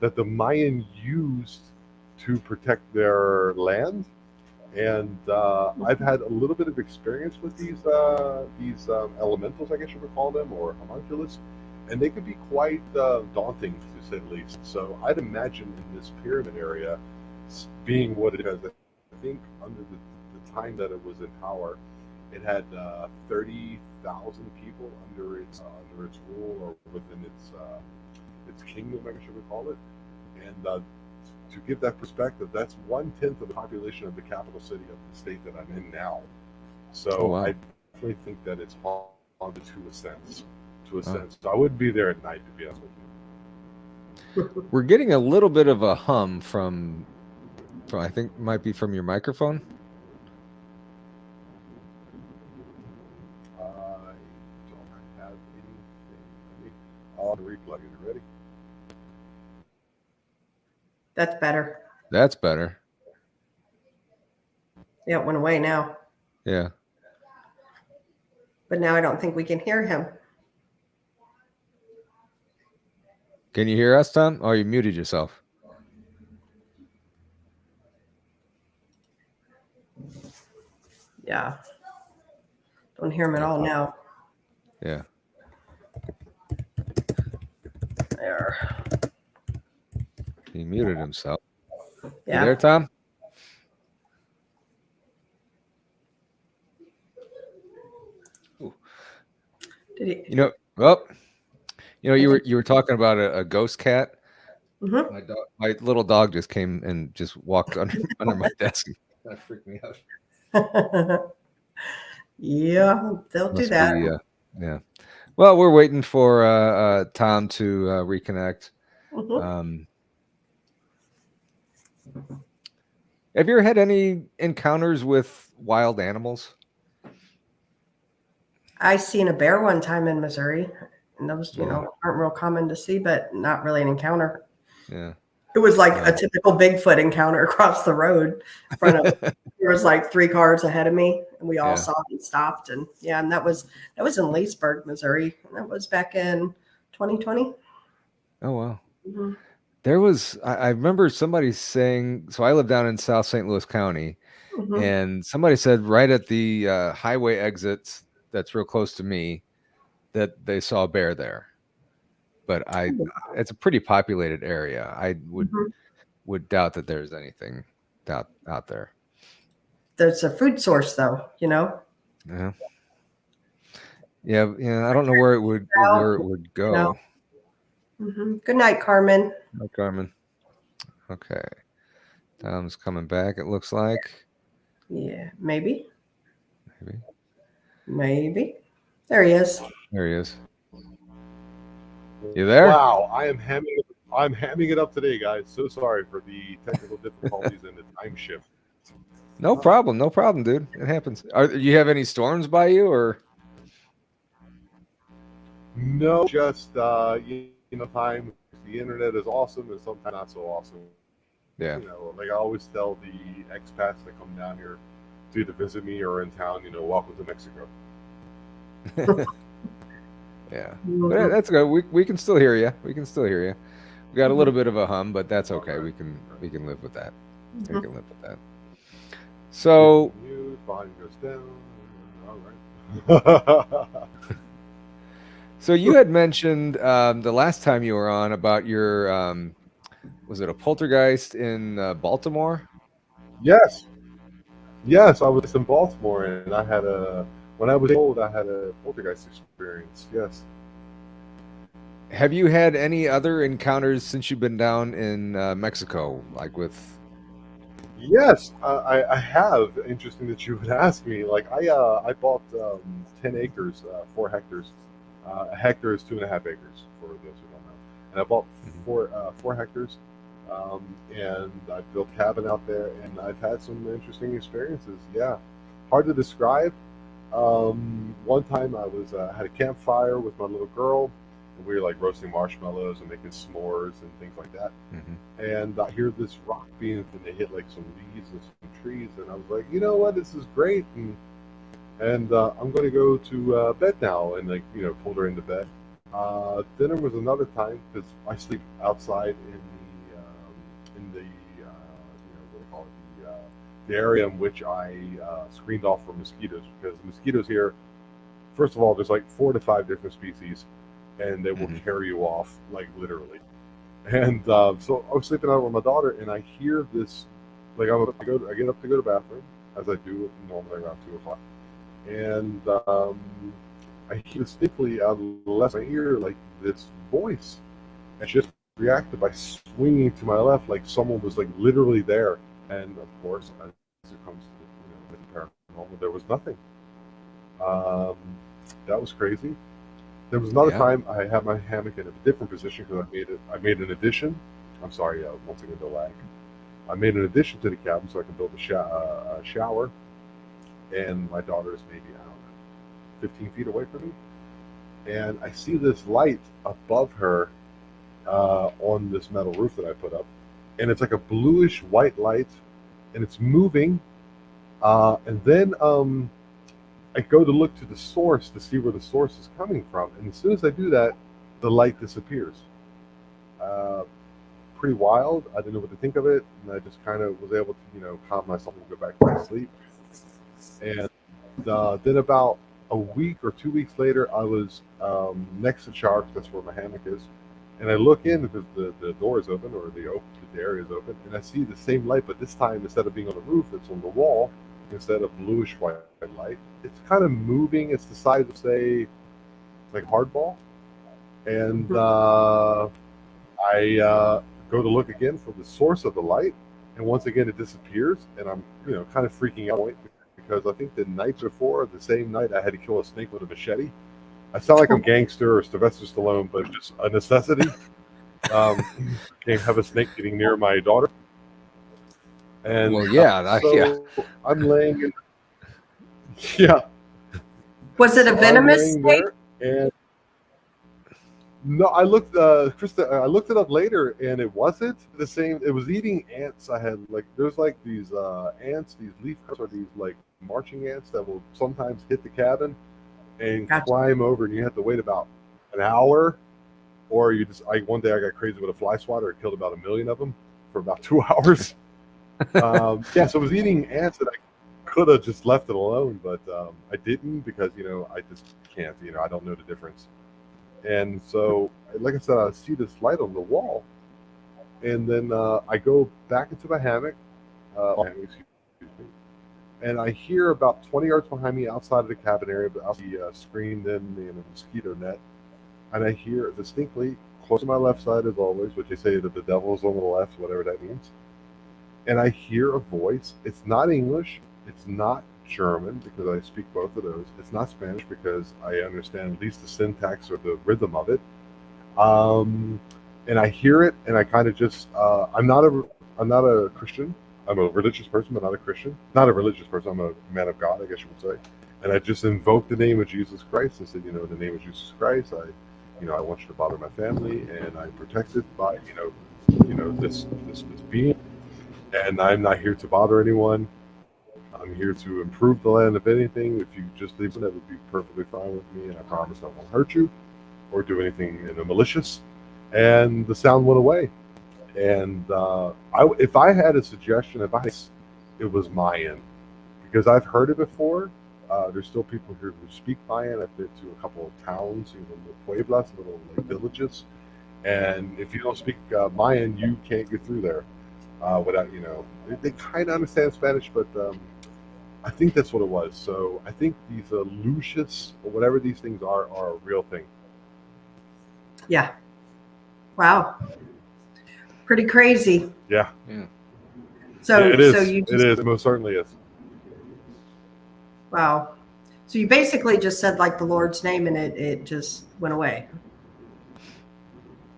that the Mayan used to protect their land. And I've had a little bit of experience with these elementals, I guess you would call them, or homunculus, and they can be quite daunting, to say the least. So I'd imagine in this pyramid area, being what it is, I think under the time that it was in power, It had 30,000 people under its rule or within its kingdom, I guess you would call it. And to give that perspective, that's 1/10 of the population of the capital city of the state that I'm in now. So Oh, wow. I definitely think that it's haunted to a sense. To a Wow. sense, so I wouldn't be there at night, to be honest with you. We're getting a little bit of a hum from I think it might be from your microphone. I don't have anything. I'll replug it. You ready? That's better. That's better. Yeah, it went away now. Yeah. But now I don't think we can hear him. Can you hear us, Tom? Oh, you muted yourself. Yeah. Don't hear him at all now. Yeah. There. He muted himself. Yeah. You there, Tom? Did he? You know, well, you were talking about a ghost cat. Mhm. My little dog just came and just walked under my desk. That freaked me out. Yeah, they'll do Must that. be, yeah. Well, we're waiting for Tom to reconnect. Mhm. Have you ever had any encounters with wild animals? I seen a bear one time in Missouri, and those, Yeah. aren't real common to see, but not really an encounter. Yeah. It was like a typical Bigfoot encounter across the road in front of there was like 3 cars ahead of me, and we all Yeah. saw it and stopped. And yeah, and that was in Leesburg, Missouri. And that was back in 2020. Oh, wow. Mm-hmm. There was, I remember somebody saying, so I live down in South St. Louis County, Mm-hmm. and somebody said right at the highway exits that's real close to me that they saw a bear there. But it's a pretty populated area. I would doubt that there's anything out there. There's a food source, though. Yeah. Yeah. I don't know where it would go. Mm-hmm. Good night, Carmen. No, Carmen. Okay. Tom's coming back, it looks like. Yeah, maybe. There he is. There he is. You there? Wow, I'm hamming it up today, guys. So sorry for the technical difficulties and the time shift. No problem, dude. It happens. Do you have any storms by you, or? No, just time. The internet is awesome and sometimes not so awesome. Yeah. Like I always tell the expats that come down here to either visit me or in town, welcome to Mexico. Yeah, but that's good. We can still hear you. We got a little bit of a hum, but that's okay. We can live with that. We can live with that. So volume goes down. All right. So you had mentioned the last time you were on about your was it a poltergeist in Baltimore? Yes, I was in Baltimore, and when I was old, I had a poltergeist experience. Yes. Have you had any other encounters since you've been down in Mexico, like with? Yes, I have. Interesting that you would ask me. Like I bought 10 acres, 4 hectares. A hectare is 2.5 acres for those who don't know. And I bought 4 hectares, and I built a cabin out there, and I've had some interesting experiences. Yeah, hard to describe. One time I was had a campfire with my little girl, and we were like roasting marshmallows and making s'mores and things like that. And I hear this rock being, and they hit like some leaves and some trees, and I was like, you know what, this is great, and I'm going to go to bed now, and pulled her into bed. Then there was another time because I sleep outside in the what do they call it, the area in which I screened off from mosquitoes, because the mosquitoes here, first of all, there's like 4 to 5 different species, and they will carry you off, like literally. And so I was sleeping out with my daughter, and I hear this, like I get up to go to the bathroom, as I do normally around 2 o'clock. and I hear distinctly out of the left of my ear like this voice, and she just reacted by swinging to my left like someone was like literally there. And of course, as it comes to with the paranormal, there was nothing. Um, that was crazy. There was another Yeah. time I had my hammock in a different position because I made an addition. I'm sorry, once again the lag. I made an addition to the cabin so I can build a shower, and my daughter is maybe, I don't know, 15 feet away from me, and I see this light above her on this metal roof that I put up, and it's like a bluish white light, and it's moving, and then I go to look to the source to see where the source is coming from, and as soon as I do that, the light disappears. Uh, Pretty wild. I didn't know what to think of it, and I just kind of was able to, calm myself and go back to my sleep. And then about a week or 2 weeks later, I was next to the shower, 'cause that's where my hammock is, and I look in because the door is open, or the area is open, and I see the same light, but this time instead of being on the roof, it's on the wall instead of bluish white light. It's kind of moving. It's the size of, say, like hardball, and I go to look again for the source of the light, and once again it disappears, and I'm kind of freaking out because I think the night before, the same night, I had to kill a snake with a machete. I sound like I'm gangster or Sylvester Stallone, but it's just a necessity. Can't have a snake getting near my daughter. And Well, yeah, so I'm laying in. Yeah. Was it a So I'm venomous laying snake? there, and no, I looked, Krista. I looked it up later, and it wasn't the same. It was eating ants. I had there's like these ants, these leaf cutters, or these like marching ants that will sometimes hit the cabin and Gotcha. climb over, and you have to wait about an hour, or you just. One day I got crazy with a fly swatter. It killed about 1 million of them for about 2 hours. So it was eating ants that I could have just left it alone, but I didn't because I just can't. I don't know the difference. And so, like I said, I see this light on the wall, and then I go back into my hammock, excuse me, and I hear about 20 yards behind me outside of the cabin area, but I'll be screened in a mosquito net, and I hear distinctly, close to my left side as always, which they say that the devil is on the left, whatever that means, and I hear a voice. It's not English, it's not German, because I speak both of those. It's not Spanish, because I understand at least the syntax or the rhythm of it. And I hear it, and I kind of just I'm not a Christian. I'm a religious person, but not a Christian. Not a religious person. I'm a man of God, I guess you would say. And I just invoked the name of Jesus Christ. I said, in the name of Jesus Christ, I want you to bother my family, and I'm protected by this being, and I'm not here to bother anyone. I'm here to improve the land. If anything, if you just leave it, that would be perfectly fine with me, and I promise I won't hurt you or do anything malicious. And the sound went away. And if I had a suggestion, it was Mayan, because I've heard it before. There's still people here who speak Mayan. I've been to a couple of towns, little pueblas, little villages, and if you don't speak Mayan, you can't get through there without They kind of understand Spanish, but I think that's what it was. So I think these Lucius, or whatever these things are a real thing. Yeah. Wow. Pretty crazy. Yeah. So yeah, it is. So you just, It most certainly is. wow. So you basically just said the Lord's name, and it just went away.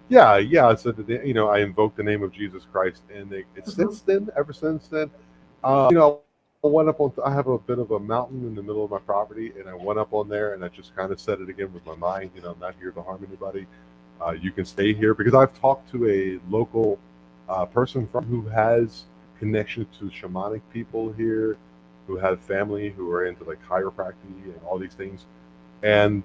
Yeah. I said that, I invoked the name of Jesus Christ, and ever since then, I went up on. I have a bit of a mountain in the middle of my property, and I went up on there, and I just kind of said it again with my mind. I'm not here to harm anybody. You can stay here, because I've talked to a local person who has connections to shamanic people here, who have family who are into chiropractic and all these things, and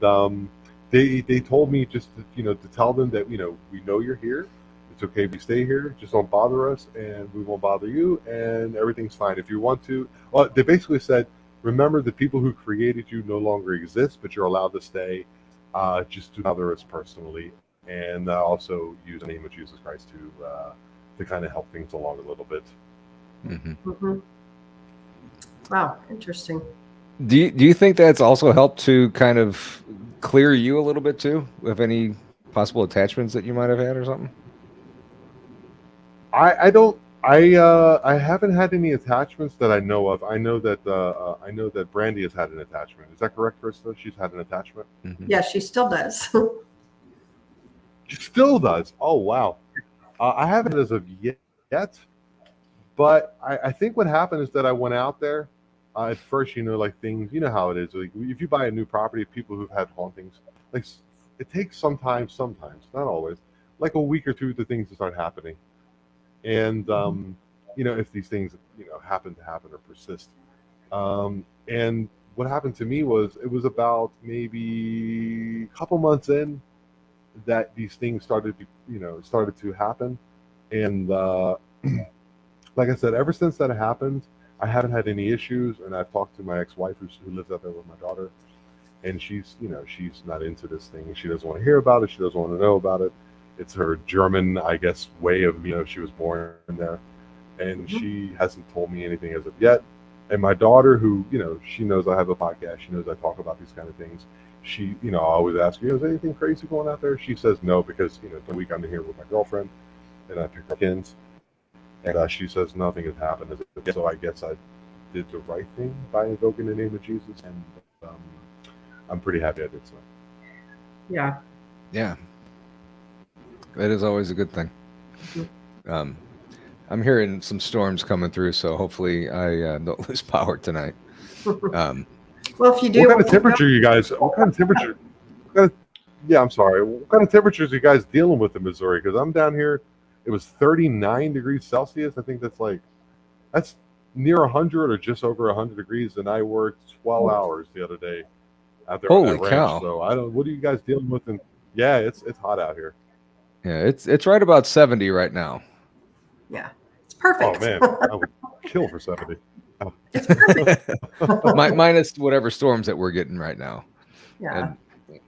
they told me just to tell them that we know you're here. It's okay if you stay here. Just don't bother us, and we won't bother you, and everything's fine. If you want to, well, they basically said, remember, the people who created you no longer exist, but you're allowed to stay. Just to bother us personally, and also use the name of Jesus Christ to kind of help things along a little bit. Mm-hmm. Mm-hmm. Wow, interesting. Do you think that's also helped to kind of clear you a little bit too, of any possible attachments that you might have had or something? I don't. I haven't had any attachments that I know of. I know that Brandy has had an attachment. Is that correct, Krista? She's had an attachment. Mm-hmm. Yeah, she still does. She still does. Oh wow. I haven't as of yet, but I think what happened is that I went out there. At first, like things, you know how it is. Like if you buy a new property, people who've had hauntings, like it takes sometimes, not always, like a week or two, the things to start happening. And if these things happen to happen or persist. And what happened to me was it was about maybe a couple months in that these things started to happen. And like I said, ever since that happened, I haven't had any issues. And I've talked to my ex-wife who lives out there with my daughter, and she's not into this thing. She doesn't want to hear about it. She doesn't want to know about it. It's her German, I guess, way of, she was born there, and she hasn't told me anything as of yet. And my daughter, who, she knows I have a podcast. She knows I talk about these kind of things. She, I always ask her, is anything crazy going out there? She says no, because, the week I'm here with my girlfriend, and I pick up kids, and she says nothing has happened as of yet. So I guess I did the right thing by invoking the name of Jesus, and I'm pretty happy I did so. Yeah. Yeah. That is always a good thing. I'm hearing some storms coming through, so hopefully I don't lose power tonight. Well, if you do, what kind of temperature you guys? What kind of temperature? Yeah, I'm sorry. What kind of temperatures are you guys dealing with in Missouri? Because I'm down here. It was 39 degrees Celsius. I think that's near 100 or just over 100 degrees, and I worked 12 hours the other day out there on that ranch. Cow. So I don't. What are you guys dealing with? Yeah, it's hot out here. Yeah, it's right about 70 right now. Yeah, it's perfect. Oh man, I would kill for 70. It's perfect. Minus whatever storms that we're getting right now. Yeah. And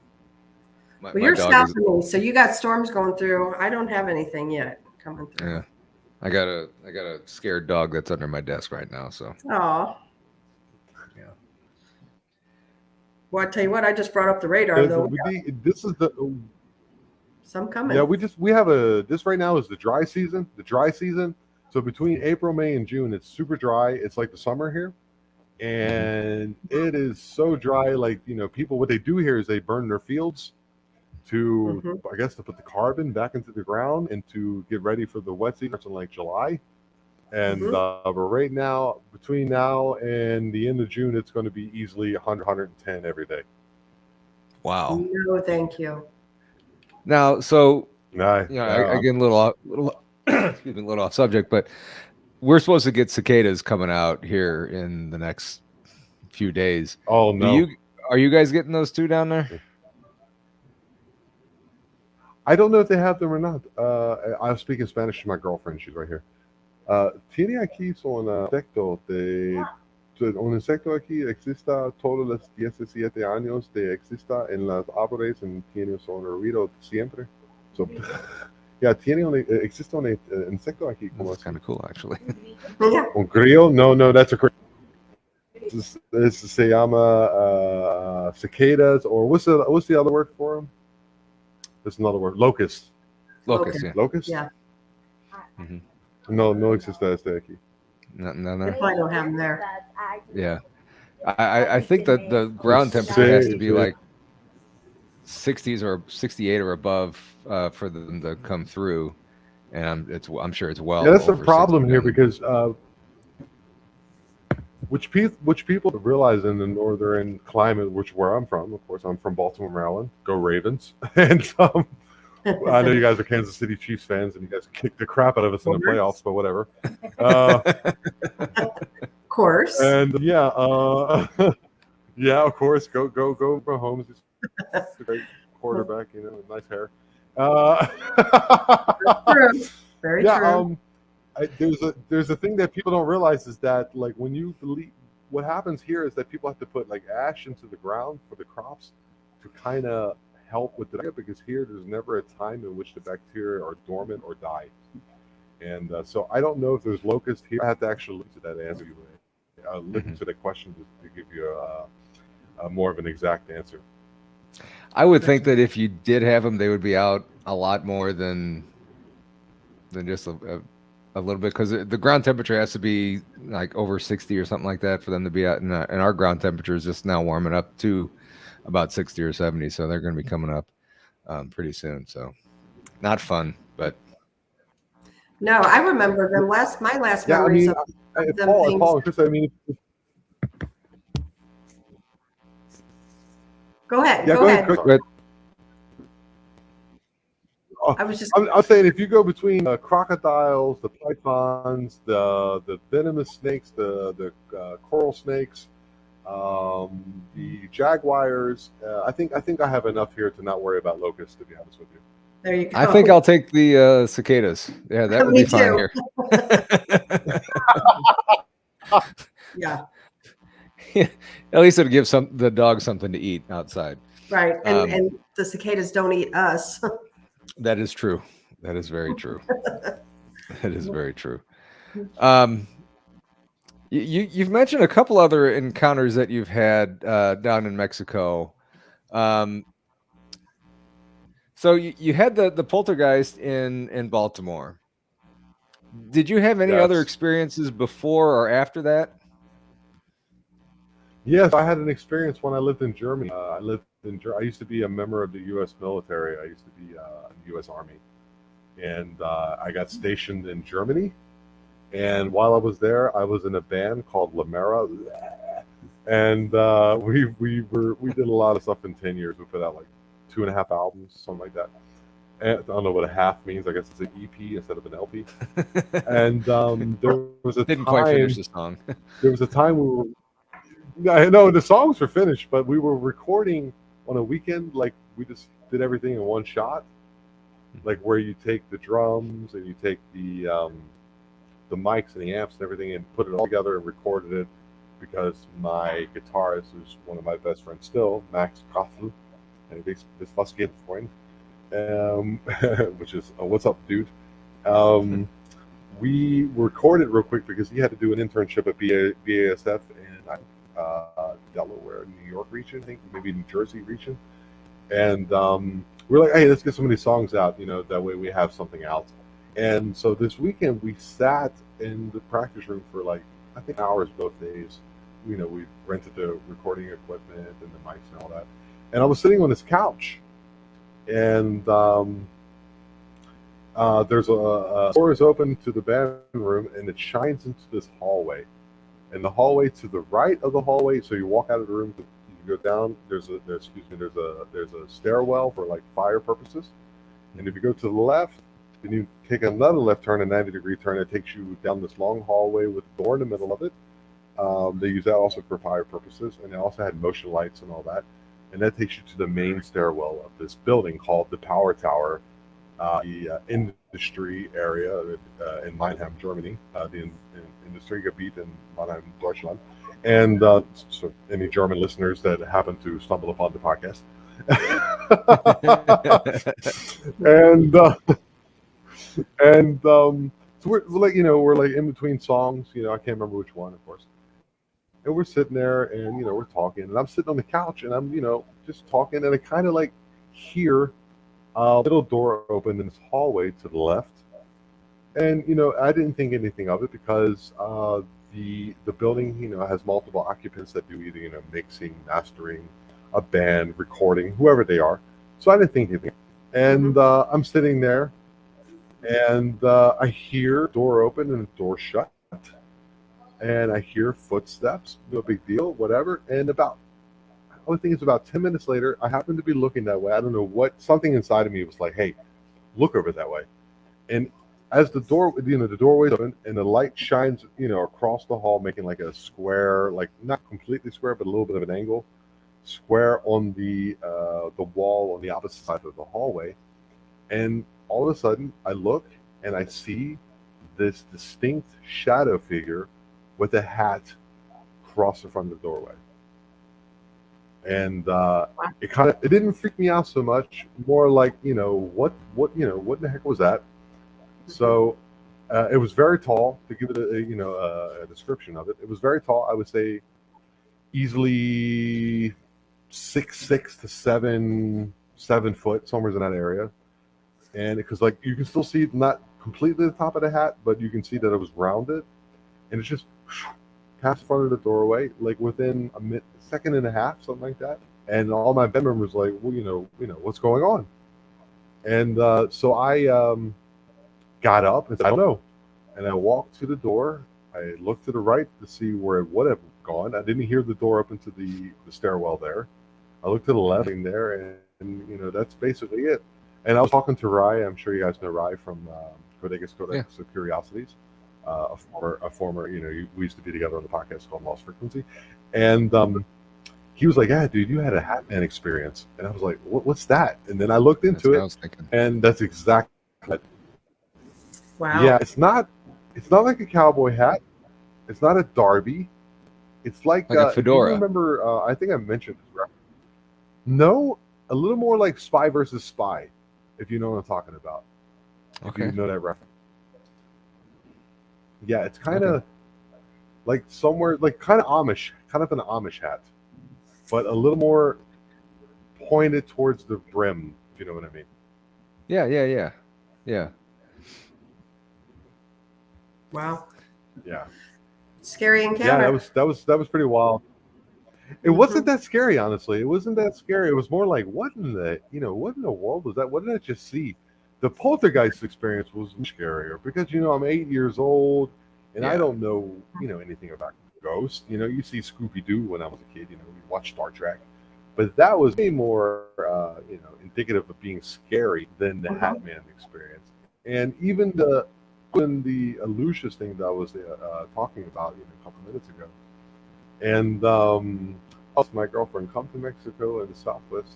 Well, you're south of me, so you got storms going through. I don't have anything yet coming through. Yeah, I got a scared dog that's under my desk right now. So. Oh. Yeah. Well, I tell you what, I just brought up the radar though. This is the. Some coming. Yeah, we have this right now is the dry season. So between April, May, and June, it's super dry. It's like the summer here, and it is so dry. Like people, what they do here is they burn their fields to, I guess, to put the carbon back into the ground and to get ready for the wet season in like July. And but right now, between now and the end of June, it's going to be easily 100, 110 every day. Wow. No, thank you. Now, so I get a little excuse me, a little off subject, but we're supposed to get cicadas coming out here in the next few days. Oh no! Are you guys getting those too down there? I don't know if they have them or not. I was speaking Spanish to my girlfriend. She's right here. Tiene aquí un insecto un insecto aquí exista todos los 17 años de exista en las árboles y tiene un ruido siempre. So, yeah, existe un insecto aquí. That's kind of cool, actually. Un grillo? No, that's a. This se llama cicadas, or what's the other word for them? There's another word. Locust. Locust, yeah. Locust? Yeah. Mm-hmm. No exista este aquí. No. They probably don't have them there. Yeah. I think that the ground temperature has to be like 60s or 68 or above for them to come through, and I'm sure it's well. Yeah, that's the over problem 60 here because which people realize in the northern climate, where I'm from. Of course, I'm from Baltimore, Maryland. Go Ravens! And I know you guys are Kansas City Chiefs fans, and you guys kicked the crap out of us in the playoffs, but whatever. Of course. And yeah, of course, go Mahomes. He's a great quarterback, nice hair. True. Very true. There's a thing that people don't realize is that like when you believe, what happens here is that people have to put like ash into the ground for the crops to kind of help with the bacteria, because here there's never a time in which the bacteria are dormant or die. And so I don't know if there's locusts here. I have to actually look to that answer you. looking to the question to give you a more of an exact answer. I would think that if you did have them, they would be out a lot more than just a little bit, because the ground temperature has to be like over 60 or something like that for them to be out. And our ground temperature is just now warming up to about 60 or 70, so they're going to be coming up pretty soon. So not fun, but No, I remember them my last Yeah, I memories mean, of them Paul, things. Paul, Chris, I mean, Go ahead. yeah, Go ahead. Chris. but I was just I'm saying if you go between crocodiles, the pythons, the venomous snakes, the coral snakes, the jaguars, I think I have enough here to not worry about locusts. To be honest with you. there. You go. I think I'll take the cicadas. Yeah, that would Me be fine too. here. Yeah. At least it'll give the dog something to eat outside. Right. And the cicadas don't eat us. That is true. That is very true. That is very true. You've mentioned a couple other encounters that you've had down in Mexico. So you had the poltergeist in Baltimore. Did you have any other Yes. experiences before or after that? Yes, I had an experience when I lived in Germany. I used to be a member of the U.S. military. I used to be in the U.S. Army, and I got stationed in Germany. And while I was there, I was in a band called Lamera, and we did a lot of stuff in 10 years. We put out like 2.5 albums, something like that. And I don't know what a half means. I guess it's an EP instead of an LP. And there was a Didn't time. quite finish the song. There was a time we were. I know the songs were finished, but we were recording on a weekend. Like we just did everything in one shot, like where you take the drums and you take the mics and the amps and everything and put it all together and recorded it. Because my guitarist, who's one of my best friends still, Max Koffel, and this was geht Freund, which is what's up, dude. We recorded real quick because he had to do an internship at BASF in Delaware, New York region, I think, maybe New Jersey region. And we're like, hey, let's get some of these songs out, that way we have something out. And so this weekend we sat in the practice room for like, I think hours both days. We rented the recording equipment and the mics and all that. And I was sitting on this couch, and there's a door is open to the band room, and it shines into this hallway. And the hallway to the right of the hallway, so you walk out of the room, you go down. There's a stairwell for like fire purposes. And if you go to the left, then you take another left turn, a 90-degree turn. It takes you down this long hallway with a door in the middle of it. They use that also for fire purposes, and they also had motion lights and all that. And that takes you to the main stairwell of this building called the Power Tower, the industry area in Mannheim, Germany, the Industriegebiet in Mannheim, Deutschland. And so any German listeners that happen to stumble upon the podcast. So we're like in between songs, I can't remember which one, of course. And we're sitting there and, we're talking, and I'm sitting on the couch and I'm, just talking, and I kind of like hear a little door open in this hallway to the left. And, I didn't think anything of it because the building, has multiple occupants that do either, mixing, mastering, a band, recording, whoever they are. So I didn't think anything. And I'm sitting there, and I hear door open and the door shut. And I hear footsteps, no big deal, whatever. And I only think it's about 10 minutes later, I happen to be looking that way. I don't know what, something inside of me was like, hey, look over that way. And as the doorway's open and the light shines, across the hall, making like a square, like not completely square, but a little bit of an angle, square on the wall on the opposite side of the hallway. And all of a sudden, I look and I see this distinct shadow figure with a hat across the front of the doorway. And it didn't freak me out so much, more like, what in the heck was that? So It was very tall. To give it a description of it, it was very tall. I would say easily 6'6" to 7'7", somewhere in that area. And because like you can still see not completely the top of the hat, but you can see that it was rounded, and it's just past front of the doorway, like within a second and a half, something like that. And all my band members like, well, what's going on? And so I got up and said, I don't know. And I walked to the door. I looked to the right to see where it would have gone. I didn't hear the door up into the stairwell there. I looked to the left there, and that's basically it. And I was talking to Rye. I'm sure you guys know Rye from Codex of Curiosities. A former, we used to be together on the podcast called Lost Frequency. And he was like, yeah, dude, you had a Hatman experience. And I was like, what's that? And then I looked into it, and that's exactly it. Wow. Yeah, it's not like a cowboy hat. It's not a derby. It's like a fedora. If you remember, I think I mentioned this, right? No, a little more like Spy versus Spy, if you know what I'm talking about. Okay. If you know that reference. Yeah, it's kind of like somewhere, like kind of Amish, kind of an Amish hat, but a little more pointed towards the brim, if you know what I mean. Yeah. Wow. Yeah. Scary encounter. Yeah, that was pretty wild. It wasn't that scary, honestly. It wasn't that scary. It was more like, what in the world was that? What did I just see? The Poltergeist experience was much scarier because I'm 8 years old and I don't know anything about ghosts. You see Scooby Doo when I was a kid. We watched Star Trek, but that was way more indicative of being scary than the Hatman experience. And even the Lucius thing that I was talking about a couple minutes ago. And my girlfriend come to Mexico and the Southwest.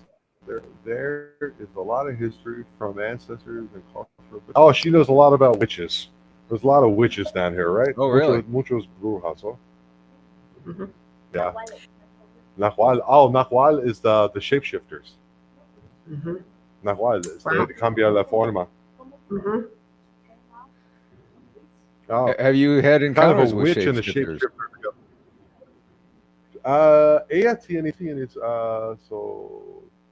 There is a lot of history from ancestors and culture. Oh, she knows a lot about witches. There's a lot of witches down here, right? Oh, really? Muchos brujas, huh? Mm-hmm. Yeah. Nahual. Oh, Nahual is the shapeshifters. Mm-hmm. Nahual is de cambiar la forma. Mm-hmm. Oh, have you had encounters kind of a with witch and a shapeshifters? Ella tienes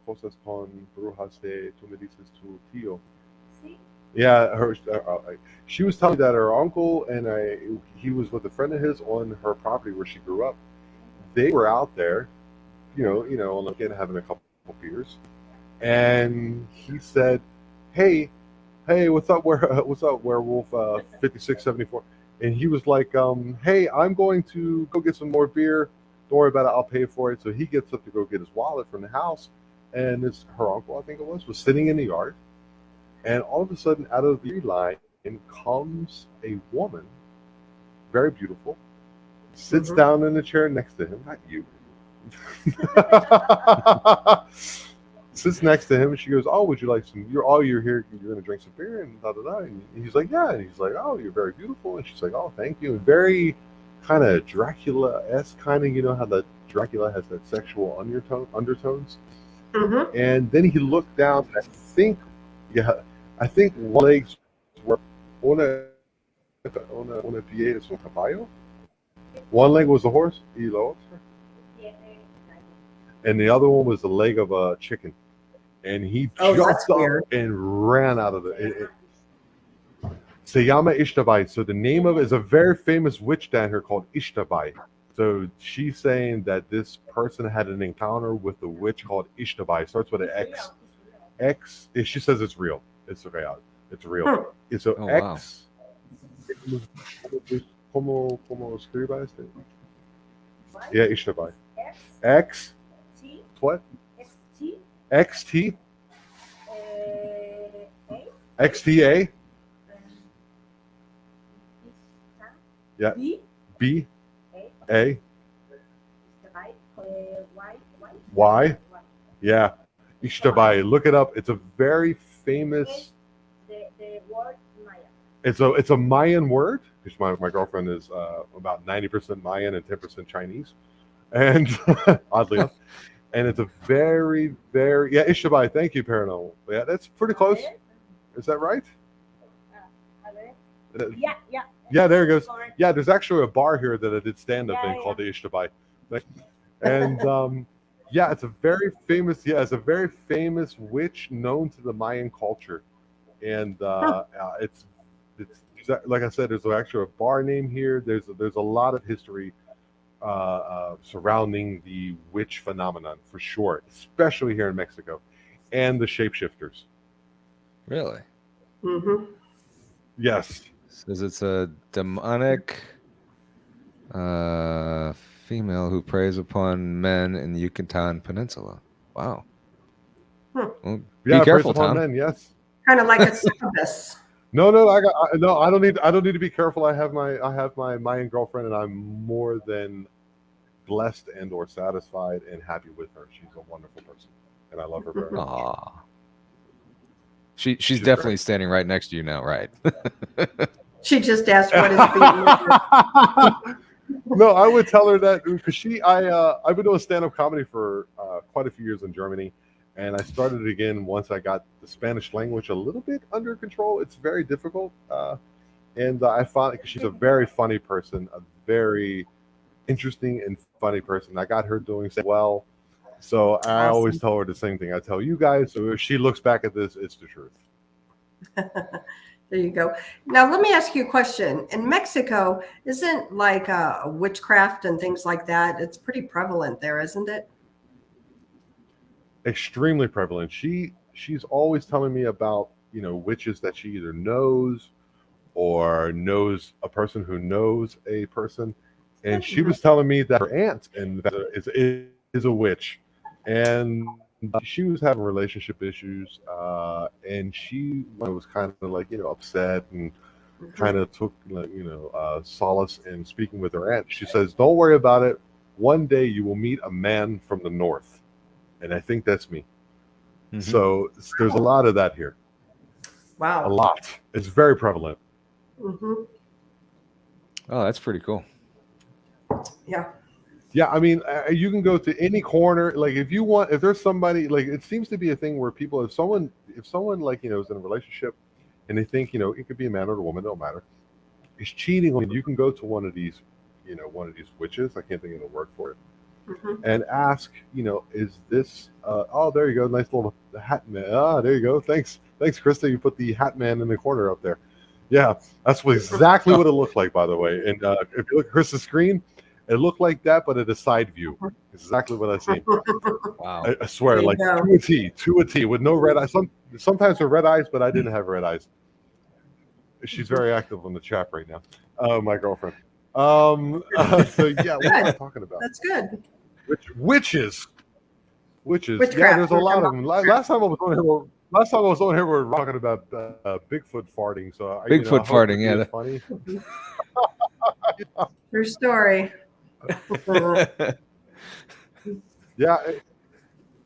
cosas con brujas de, tú me dices tu tío. Yeah, she was telling me that her uncle and he was with a friend of his on her property where she grew up. They were out there, on the weekend having a couple of beers, and he said, "Hey, what's up, werewolf 5674?" And he was like, "Hey, I'm going to go get some more beer. Don't worry about it. I'll pay for it." So he gets up to go get his wallet from the house, and her uncle, I think it was sitting in the yard. And all of a sudden, out of the tree line comes a woman, very beautiful, sits down in the chair next to him. Not you. Sits next to him, and she goes, "Oh, would you like some? You're here. You're going to drink some beer?" And da da da. And he's like, "Yeah." And he's like, "Oh, you're very beautiful." And she's like, "Oh, thank you." And very kind of Dracula-esque, kind of how the Dracula has that sexual undertones. Mm-hmm. And then he looked down. I think one legs were una pie es un caballo. One leg was a horse, and the other one was the leg of a chicken. And he jumped up and ran out of it. Se llama Ishtabai. So the name of it is a very famous witch down here called Ishtabai. So she's saying that this person had an encounter with a witch called Ishtabai. It starts with an X. X. She says it's real. It's real. It's real. It's an X. Como escriba este? Yeah, Ishtabai. X. What? XT. XTA. Yeah. B. A. Y. Yeah. Ishtabai. Look it up. It's a very famous. The word Maya. It's a Mayan word, because my girlfriend is about 90% Mayan and 10% Chinese, and oddly enough, and it's a very, very Ishtabai. Thank you, Paranormal. Yeah, that's pretty close. Is that right? Yeah, yeah. Yeah, there it goes. Correct. Yeah, there's actually a bar here that I did stand up Yeah, in yeah. called the Ishtabai. And yeah, it's a very famous witch known to the Mayan culture. And it's like I said, there's actually a bar name here. There's a lot of history surrounding the witch phenomenon for sure, especially here in Mexico, and the shapeshifters. Really? Mm-hmm. Yes. Says it's a demonic female who preys upon men in the Yucatan Peninsula. Wow. Hmm. Well, Yeah, be careful, upon Tom. men. Yes. Kind of like a succubus. No, I don't need to be careful. I have my Mayan girlfriend, and I'm more than blessed and or satisfied and happy with her. She's a wonderful person, and I love her very much. Aw. She's She's definitely great. standing right next to you now, right? She just asked what is being. No, I would tell her that because I've been doing stand-up comedy for quite a few years in Germany, and I started it again once I got the Spanish language a little bit under control. It's very difficult, and I found because she's a very funny person, a very interesting and funny person. I got her doing so well, so I always Awesome. tell her the same thing I tell you guys. So if she looks back at this, it's the truth. There you go. Now, let me ask you a question. In Mexico, isn't like witchcraft and things like that? It's pretty prevalent there, isn't it? Extremely prevalent. She's always telling me about witches that she either knows or knows a person who knows a person, and she was telling me that her aunt is a witch, and she was having relationship issues, and she was kind of like upset and kind of took solace in speaking with her aunt. She says, "Don't worry about it. One day you will meet a man from the north," and I think that's me. Mhm. So there's a lot of that here. Wow. A lot. It's very prevalent. Mm-hmm. Oh, that's pretty cool. Yeah. Yeah, I mean, you can go to any corner. Like, if there's somebody, like, it seems to be a thing where people, if someone like is in a relationship, and they think it could be a man or a woman, don't matter, is cheating on you, can go to one of these witches. I can't think of the word for it, Mm-hmm. and ask, is this? Oh, there you go, nice little hat man. Ah, there you go. Thanks, Krista. You put the hat man in the corner up there. Yeah, that's exactly what it looked like, by the way. And if you look at Krista's screen, it looked like that, but at a side view. Exactly what I seen. Wow. I swear, There you like go. to a T, with no red eyes. Sometimes with red eyes, but I didn't have red eyes. She's very active on the chat right now. My girlfriend. So yeah, what am I talking about? That's good. Witches. Yeah, Witchcraft. there's a lot of them. Last time I was on here, we were talking about Bigfoot farting. So Bigfoot I hope farting, it yeah. is funny. True story. Yeah,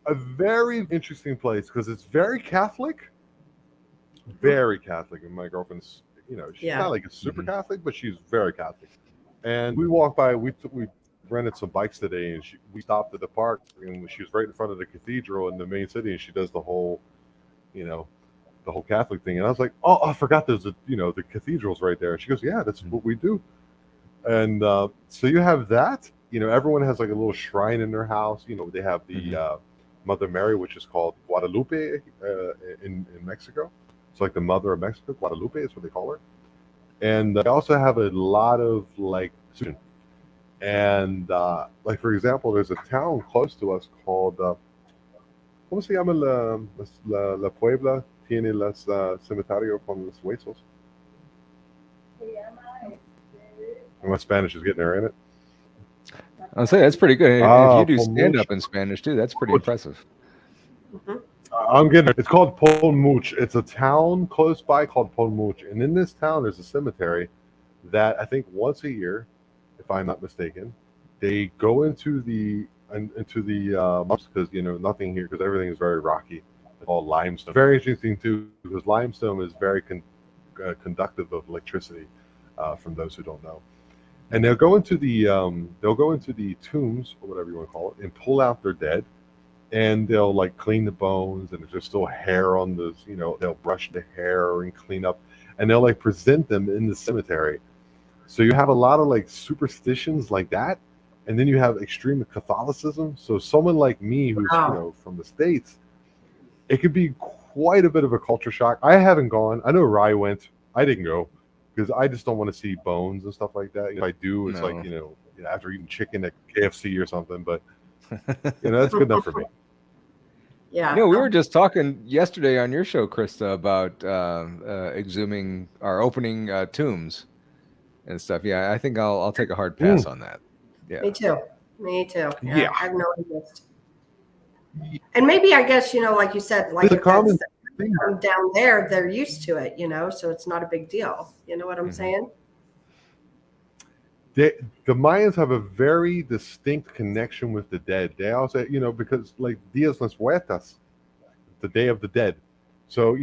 a very interesting place because it's very Catholic. Very Catholic, and my girlfriend's, she's Yeah. not like a super Catholic, but she's very Catholic. And we walked by. We rented some bikes today, and we stopped at the park, and she was right in front of the cathedral in the main city, and she does the whole Catholic thing. And I was like, oh, I forgot there's the cathedral's right there. And she goes, yeah, that's what we do. And so you have that. Everyone has like a little shrine in their house. They have the Mother Mary, which is called Guadalupe in Mexico. It's like the Mother of Mexico. Guadalupe is what they call her. And they also have a lot of like, and like for example, there's a town close to us called ¿cómo se llama la Puebla? Tiene las cementerio con los huesos. And my Spanish is getting there, ain't it? I'll say that's pretty good. Ah, If you do stand Polmuch. up in Spanish too, that's pretty impressive. I'm getting it. It's called Polmuch. It's a town close by called Polmuch. And in this town, there's a cemetery that I think once a year, if I'm not mistaken, they go into the mumps because nothing here because everything is very rocky. It's all limestone. Very interesting too because limestone is very conductive of electricity. From those who don't know, and they'll go into the tombs or whatever you want to call it and pull out their dead, and they'll like clean the bones, and if there's still hair on those, they'll brush the hair and clean up, and they'll like present them in the cemetery. So you have a lot of like superstitions like that, and then you have extreme Catholicism. So someone like me who's Wow. from the States, it could be quite a bit of a culture shock. I haven't gone. I know Rye went. I didn't go because I just don't want to see bones and stuff like that. If I do, it's like No. after eating chicken at KFC or something. But that's good enough for me. Yeah. We were just talking yesterday on your show, Krista, about exhuming our opening tombs and stuff. Yeah, I think I'll take a hard pass on that. Yeah. Me too. Yeah. Yeah. I have no interest. And maybe I guess, like you said, like It's a if that's common thing. down there, they're used to it, so it's not a big deal. You know what I'm saying? The Mayans have a very distinct connection with the dead. They also, because like Dias las Muertas, the Day of the Dead. So,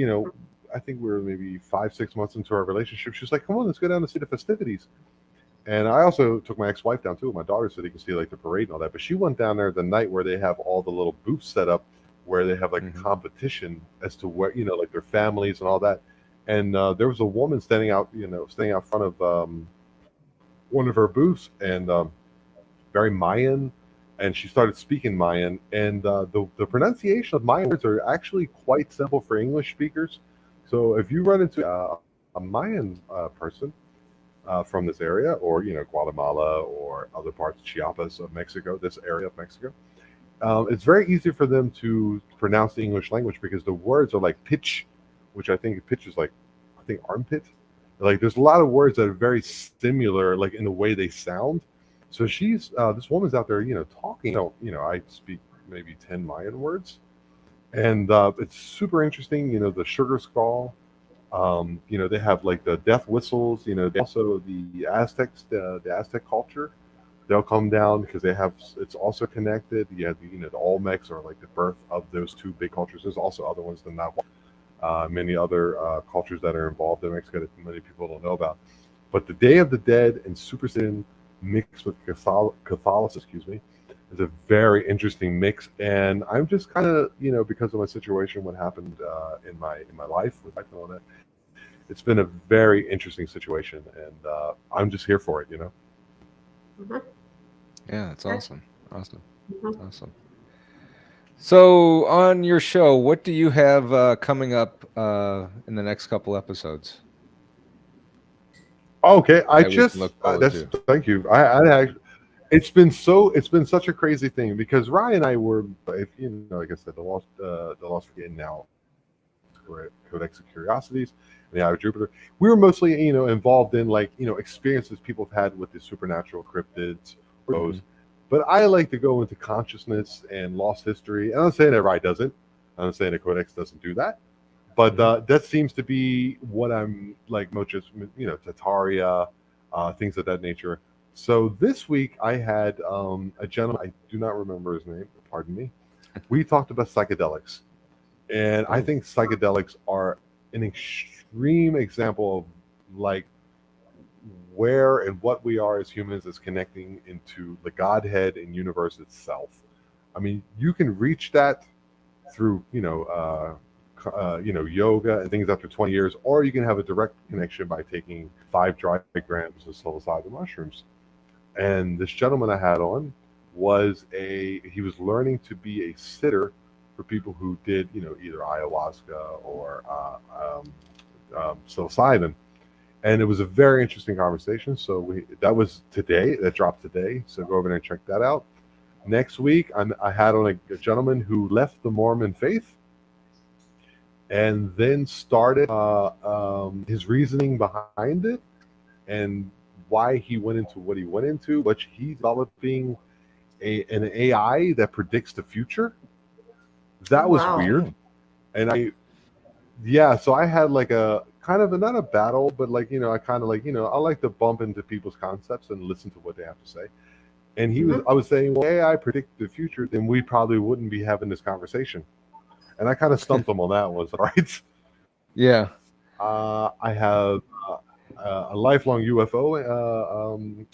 I think we were maybe 5-6 months into our relationship. She was like, "Come on, let's go down to see the festivities." And I also took my ex-wife down too, my daughter, so they can see like the parade and all that. But she went down there the night where they have all the little booths set up, where they have like a competition as to where like their families and all that. And there was a woman standing out front of one of her booths, and very Mayan, and she started speaking Mayan, and the pronunciation of Mayan words are actually quite simple for English speakers. So if you run into a Mayan person from this area, or Guatemala or other parts, Chiapas of Mexico, this area of Mexico, it's very easy for them to pronounce the English language because the words are like pitch, which I think pitch is like, I think armpit. Like there's a lot of words that are very similar, like in the way they sound. So she's this woman's out there, talking. I speak maybe 10 Mayan words, and it's super interesting. The sugar skull. They have like the death whistles. Also the Aztecs, the Aztec culture. They'll come down because they have. It's also connected. You have the Olmecs are like the birth of those two big cultures. There's also other ones than that one. Many other cultures that are involved in Mexico that many people don't know about. But the Day of the Dead and superstition mixed with Catholicism, is a very interesting mix. And I'm just kind of, because of my situation, what happened in my life with life and all that, it's been a very interesting situation, and I'm just here for it, Yeah, it's awesome. Awesome. So on your show, what do you have coming up in the next couple episodes? Okay, Thank you. I it's been such a crazy thing because Ryan and I were, if like I said, the Lost Forgotten now, we're at Codex of Curiosities and the Eye of Jupiter. We were mostly involved in like experiences people have had with the supernatural cryptids or those. But I like to go into consciousness and lost history. And I'm not saying that Rye doesn't. I'm not saying that Codex doesn't do that. But that seems to be what I'm like, much as Tataria, things of that nature. So this week I had a gentleman, I do not remember his name, pardon me. We talked about psychedelics. And I think psychedelics are an extreme example of like where and what we are as humans is connecting into the Godhead and universe itself. I mean, you can reach that through yoga and things after 20 years, or you can have a direct connection by taking 5 dry grams of psilocybin mushrooms. And this gentleman I had on he was learning to be a sitter for people who did either ayahuasca or psilocybin. And it was a very interesting conversation. So that was today. That dropped today. So go over there and check that out. Next week, I had on a gentleman who left the Mormon faith and then started his reasoning behind it and why he went into what he went into, which he's developing an AI that predicts the future. That was weird. And so I had like a kind of not a battle, but like, I kind of like, I like to bump into people's concepts and listen to what they have to say. And I was saying, well, AI predict the future, then we probably wouldn't be having this conversation. And I kind of stumped him on that one, right? Yeah. I have a lifelong UFO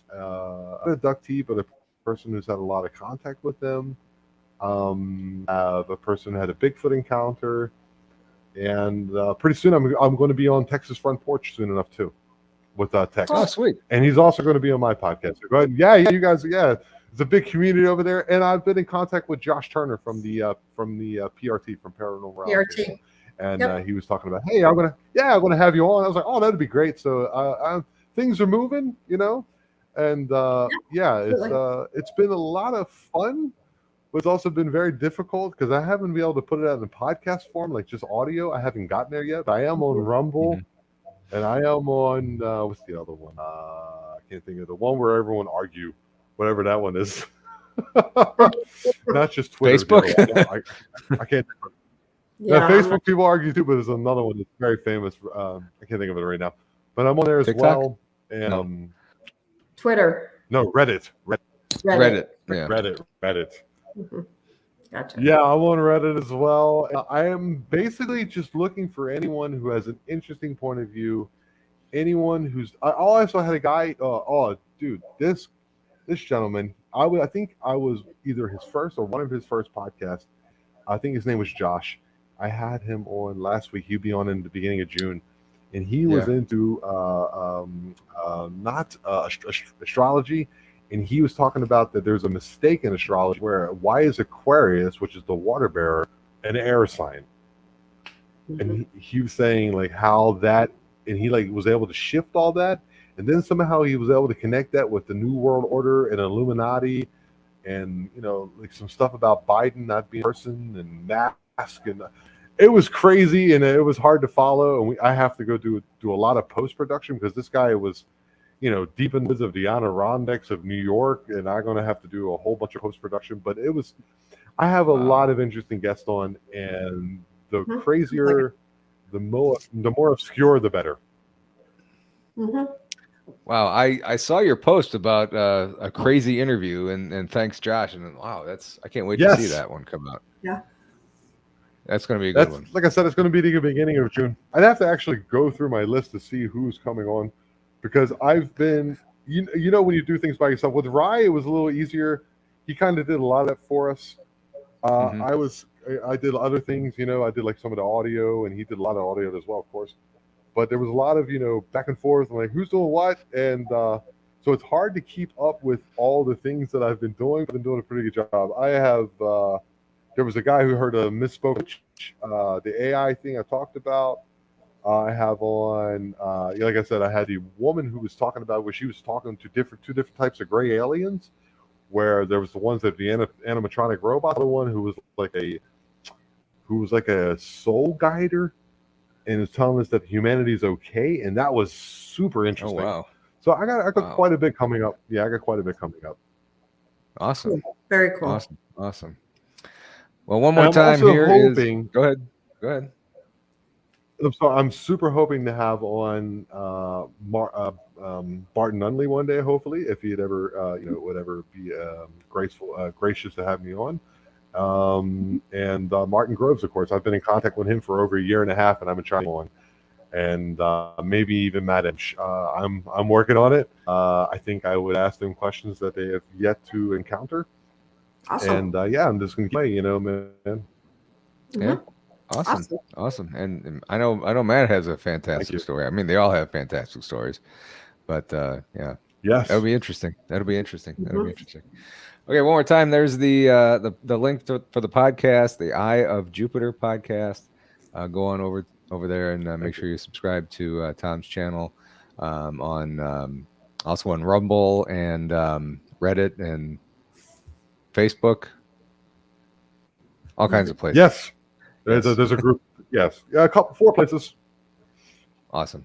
abductee, but a person who's had a lot of contact with them. Have a person who had a Bigfoot encounter, and pretty soon I'm going to be on Texas Front Porch soon enough too, with Tex. Oh, sweet. And he's also going to be on my podcast. So go ahead. Yeah, you guys. Yeah, it's a big community over there, and I've been in contact with Josh Turner from the PRT from Paranormal. PRT. And Yep. he was talking about, hey, I'm gonna have you on. I was like, oh, that'd be great. So things are moving, and it's been a lot of fun, but it's also been very difficult because I haven't been able to put it out in podcast form, like just audio. I haven't gotten there yet. I am on Rumble, and I am on what's the other one? I can't think of the one where everyone argue, whatever that one is. Not just Twitter. Facebook? I can't. Yeah, Now, Facebook people argue too, but there's another one that's very famous. I can't think of it right now, but I'm on there as TikTok? well. And Twitter. no, Reddit. Reddit. Yeah. Reddit. Mhm. Gotcha. Yeah, I'm on Reddit as well. I am basically just looking for anyone who has an interesting point of view. Anyone who's. I also had a guy. Dude, this gentleman. I think I was either his first or one of his first podcasts. I think his name was Josh. I had him on last week. He'd be on in the beginning of June, and he was into not astrology, and he was talking about that there's a mistake in astrology where why is Aquarius, which is the water bearer, an air sign? And he was saying like how that, and he like was able to shift all that, and then somehow he was able to connect that with the New World Order and Illuminati, and like some stuff about Biden not being a person and mask, and it was crazy and it was hard to follow. And I have to go do a lot of post production because this guy was, deep in the woods of the Adirondacks of New York, and I'm going to have to do a whole bunch of post production. But I have a lot of interesting guests on, and the crazier, the more obscure, the better. Mm-hmm. Wow, I saw your post about a crazy interview, and thanks, Josh. And wow, I can't wait to see that one come out. Yeah, that's going to be a good one. Like I said, it's going to be the beginning of June. I'd have to actually go through my list to see who's coming on, because I've been, when you do things by yourself. With Rye, it was a little easier. He kind of did a lot of that for us. I did other things. I did like some of the audio, and he did a lot of audio as well, of course. But there was a lot of, back and forth, like who's doing what. And so it's hard to keep up with all the things that I've been doing. I've been doing a pretty good job. I have, there was a guy who heard a misspoken, the AI thing I talked about. I have on, like I said, I had the woman who was talking about where she was talking to two different types of gray aliens, where there was the ones that the animatronic robot, the one who was like a soul guider, and is telling us that humanity is okay, and that was super interesting. Oh, wow. So I got quite a bit coming up. Yeah, I got quite a bit coming up. Awesome. Very cool. Awesome. Well, one more time here hoping, go ahead. So I'm super hoping to have on Barton Nunley one day, hopefully, if he'd ever, would ever be gracious to have me on. And Martin Groves, of course. I've been in contact with him for over a year and a half, and I've been trying on. And maybe even Matt Edge. I'm working on it. I think I would ask them questions that they have yet to encounter. Awesome. And I'm just going to play, man. Yeah. Awesome. And I know Matt has a fantastic story. I mean, they all have fantastic stories. But yeah. Yes. That'll be interesting. Okay, one more time. There's the link for the podcast, the Eye of Jupiter podcast. Go on over there and make sure you subscribe to Tom's channel on also on Rumble and Reddit and Facebook, all kinds of places. Yes, there's a group. Yes, four places. Awesome.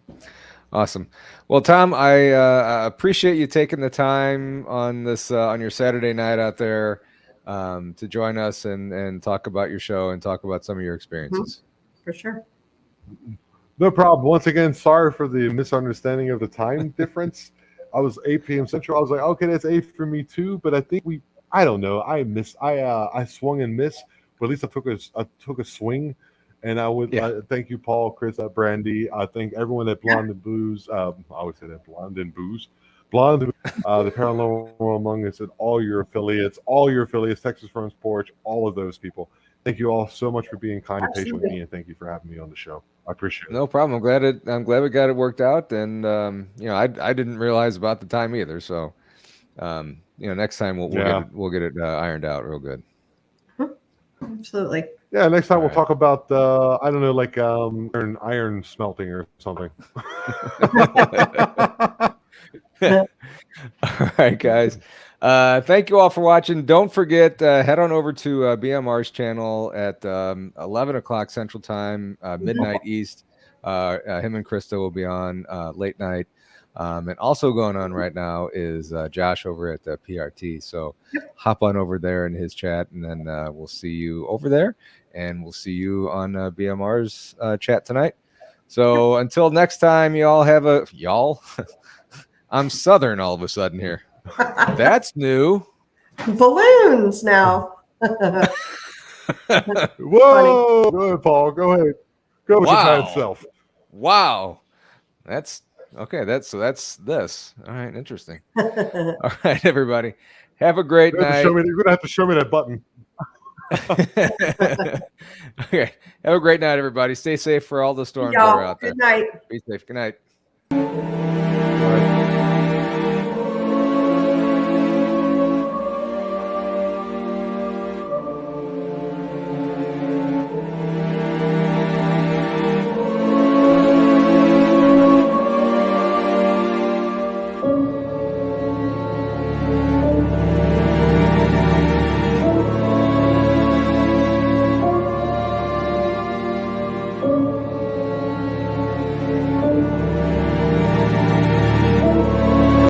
Well, Tom, I appreciate you taking the time on this on your Saturday night out there to join us and talk about your show and talk about some of your experiences. For sure. No problem. Once again, sorry for the misunderstanding of the time difference. I was 8 p.m. Central. I was like, okay, that's 8 for me too. But I think I don't know. I swung and missed, but at least I took a swing. And I would thank you, Paul, Chris, Brandy. I thank everyone at Blonde and Booze. I always say that Blonde and Booze. Blonde, the Paranormal Among Us, and all your affiliates, Texas Friends Porch, all of those people. Thank you all so much for being kind and patient with Absolutely. me, and thank you for having me on the show. I appreciate it. No problem. I'm glad we got it worked out, and I didn't realize about the time either. So, next time we'll get it ironed out real good. Absolutely. Yeah, next time All we'll right. talk about I don't know, like iron smelting or something. All right, guys. Thank you all for watching. Don't forget, head on over to BMR's channel at 11 o'clock Central Time, midnight East. Him and Krista will be on late night. And also going on right now is Josh over at the PRT. So hop on over there in his chat, and then we'll see you over there. And we'll see you on BMR's chat tonight. So until next time, y'all. I'm Southern all of a sudden here. That's new. Balloons now. Whoa! Go ahead, Paul. Go ahead. Go with your bad self. Wow. That's okay. That's this. All right. Interesting. All right, everybody. Have a great night. You're gonna have to show me that button. Okay. Have a great night, everybody. Stay safe for all the storms that are out there. Good night. Be safe. Good night. All right.